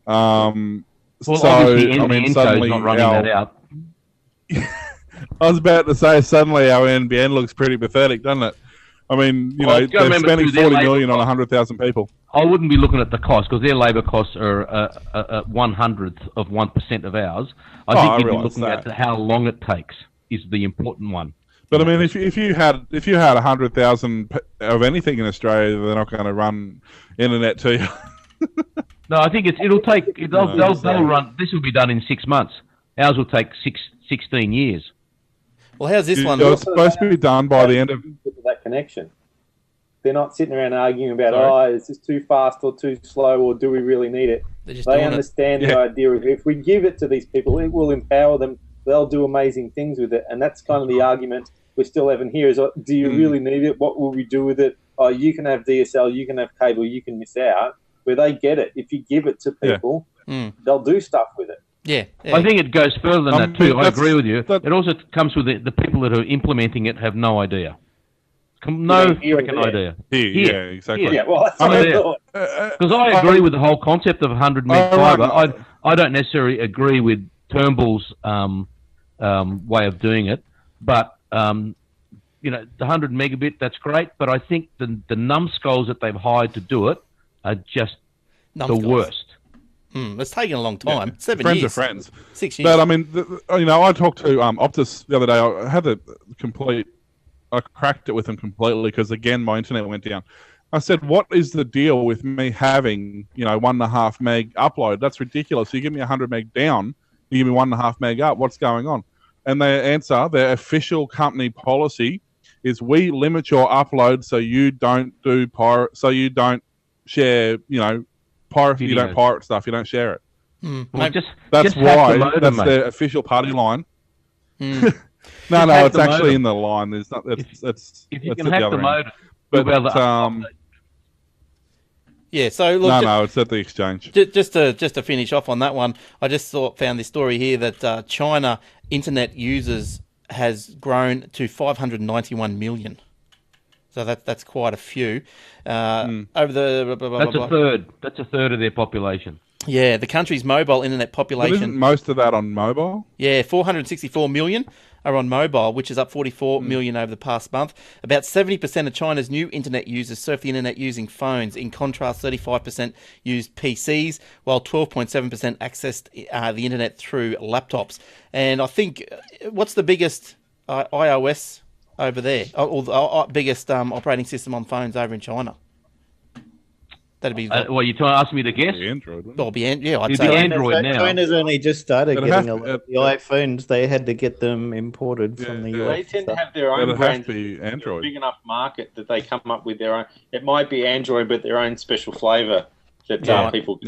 Well, obviously, suddenly not running that out. I was about to say, suddenly our NBN looks pretty pathetic, doesn't it? I mean, they're spending $40 million on 100,000 people. I wouldn't be looking at the cost because their labour costs are 1/100th of 1% of ours. I think you'd be looking at how long it takes is the important one. But I mean, if you had 100,000 of anything in Australia, they're not going to run internet to you. No, I think they'll run. This will be done in 6 months. Ours will take 16 years. Well, how's this one? It's supposed to be done by the end of that connection. They're not sitting around arguing about, is this too fast or too slow, or do we really need it? They understand the idea of if we give it to these people, it will empower them. They'll do amazing things with it. And that's kind of the argument we're still having here is, do you really need it? What will we do with it? Oh, you can have DSL, you can have cable, you can miss out. Where they get it. If you give it to people, they'll do stuff with it. Yeah. I think it goes further than that too. I agree with you. It also comes with the people that are implementing it have no idea. No freaking idea. Yeah, exactly. Yeah, well, that's what I thought. Because I agree with the whole concept of 100 meg fibre. I don't necessarily agree with Turnbull's way of doing it, but the 100 megabit, that's great. But I think the numbskulls that they've hired to do it are just the worst. It's taken a long time. Yeah. 7 friends years. Are friends. 6 years. But I mean, I talked to Optus the other day. I had I cracked it with them completely because again my internet went down. I said, "What is the deal with me having 1.5 meg upload? That's ridiculous. You give me 100 meg down, you give me 1.5 meg up. What's going on?" And their answer, their official company policy, is we limit your upload so you don't do so you don't share, pirate. You don't pirate stuff. You don't share it. Well, that's why. That's their official party line. No, it's actually in the line. There's not. If you can hack the modem, but yeah. So look, it's at the exchange. Just to finish off on that one, I just found this story here that China internet users has grown to 591 million. So that's quite a few. Over the that's a third. That's a third of their population. Yeah, the country's mobile internet population. But isn't most of that on mobile? Yeah, 464 million are on mobile, which is up 44 million over the past month. About 70% of China's new internet users surf the internet using phones. In contrast, 35% used PCs, while 12.7% accessed the internet through laptops. And I think, what's the biggest iOS over there, or the biggest operating system on phones over in China? That'd be. Well, you're trying to ask me to guess? Android. It'll be I'd It'd say be Android now. China's only just started getting the iPhones. They had to get them imported from the US. They tend to have their own brands. Be Android. Big enough market that they come up with their own. It might be Android, but their own special flavour that people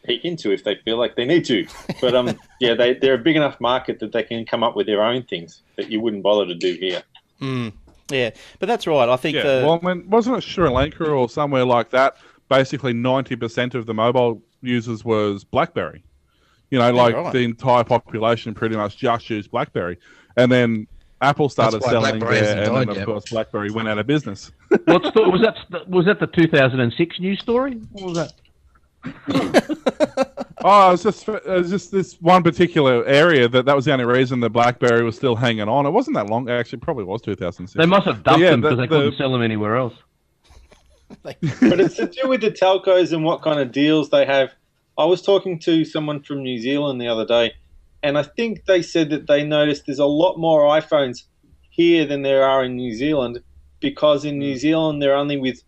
peek into if they feel like they need to. But they're a big enough market that they can come up with their own things that you wouldn't bother to do here. Yeah, but that's right. I think. Well, I mean, wasn't it Sri Lanka or somewhere like that? Basically, 90% of the mobile users was BlackBerry. The entire population pretty much just used BlackBerry, and then Apple started selling there, and then of course BlackBerry went out of business. Was that the 2006 news story? What was that? It was just this one particular area that was the only reason the BlackBerry was still hanging on. It wasn't that long, actually. It probably was 2006. They must have dumped them because they couldn't sell them anywhere else. But it's to do with the telcos and what kind of deals they have. I was talking to someone from New Zealand the other day, and I think they said that they noticed there's a lot more iPhones here than there are in New Zealand, because in New Zealand they're only with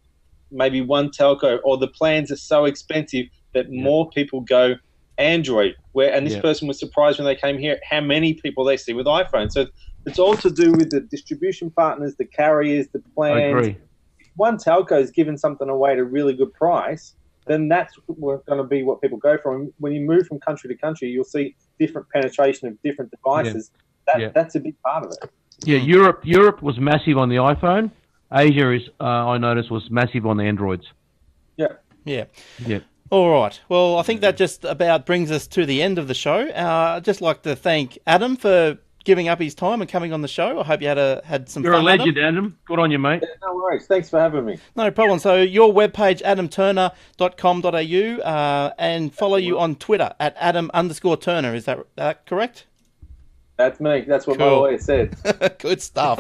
maybe one telco, or the plans are so expensive that more people go Android. And this person was surprised when they came here how many people they see with iPhones. So it's all to do with the distribution partners, the carriers, the plans. I agree. One telco is giving something away at a really good price, then that's going to be what people go for. And when you move from country to country, you'll see different penetration of different devices. That's a big part of it. Yeah, Europe was massive on the iPhone. Asia I noticed, was massive on the Androids. Yeah. All right. Well, I think that just about brings us to the end of the show. I'd just like to thank Adam for giving up his time and coming on the show. I hope you had some You're fun. You're a legend, Adam. Good on you, mate. Yeah, no worries. Thanks for having me. No problem. So your webpage, adamturner.com.au, and follow you on Twitter at Adam_Turner. Is that correct? That's me. That's what my lawyer said. Good stuff.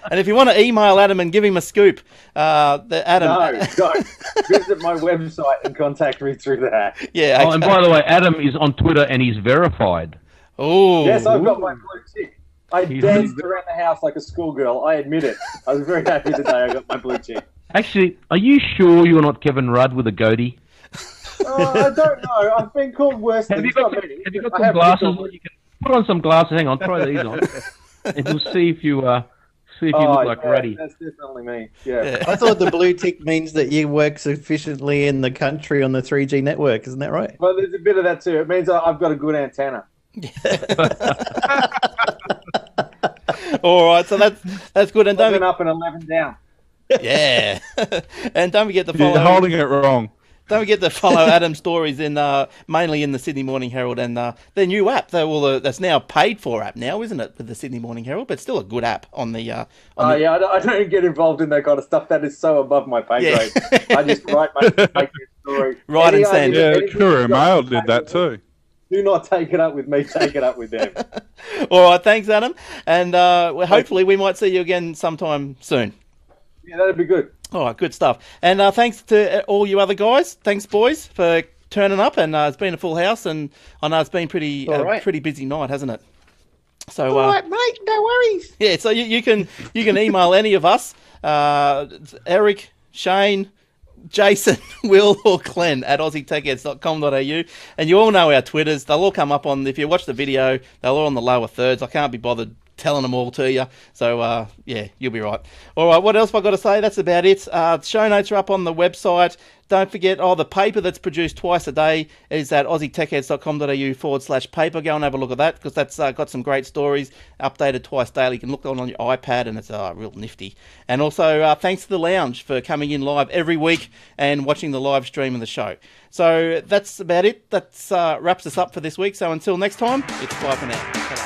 And if you want to email Adam and give him a scoop, Adam... No, don't. Visit my website and contact me through that. Yeah. Okay. Oh, and by the way, Adam is on Twitter and he's verified. Oh. Yes, I've got my blue tick. I danced around the house like a schoolgirl. I admit it. I was very happy the day I got my blue tick. Actually, are you sure you're not Kevin Rudd with a goatee? I don't know. I've been called worse things. Have you got some glasses? You can put on some glasses. Hang on, try these on, and we'll see if you look like Ruddy. That's definitely me. Yeah. I thought the blue tick means that you work sufficiently in the country on the 3G network. Isn't that right? Well, there's a bit of that too. It means I've got a good antenna. All right, so that's good. And don't 11 up and 11 down. Yeah, and don't forget to follow. You're holding it wrong. Don't forget to follow Adam's stories mainly in the Sydney Morning Herald and their new app. That's now a paid for app now, isn't it, with the Sydney Morning Herald? But still a good app on the. I don't get involved in that kind of stuff. That is so above my pay grade. I just write my story. Right and send. Yeah, Courier Mail did that too. Do not take it up with me. Take it up with them. All right, thanks, Adam, and hopefully we might see you again sometime soon. Yeah, that'd be good. All right, good stuff. And thanks to all you other guys. Thanks, boys, for turning up, and it's been a full house, and I know it's been pretty right. pretty busy night, hasn't it? So, all right, mate, no worries. Yeah, so you can email any of us, Eric, Shane, Jason, Will, or Glenn at aussietechheads.com.au, and you all know our Twitters. They'll all come up on, if you watch the video, they're all on the lower thirds. I can't be bothered telling them all to you, so yeah, you'll be right. All right, what else have I got to say? That's about it. Show notes are up on the website. Don't forget, the paper that's produced twice a day is at aussietechheads.com.au/paper. Go and have a look at that, because that's got some great stories, updated twice daily. You can look on your iPad, and it's real nifty. And also, thanks to the Lounge for coming in live every week and watching the live stream of the show. So that's about it. That wraps us up for this week. So until next time, it's bye for now.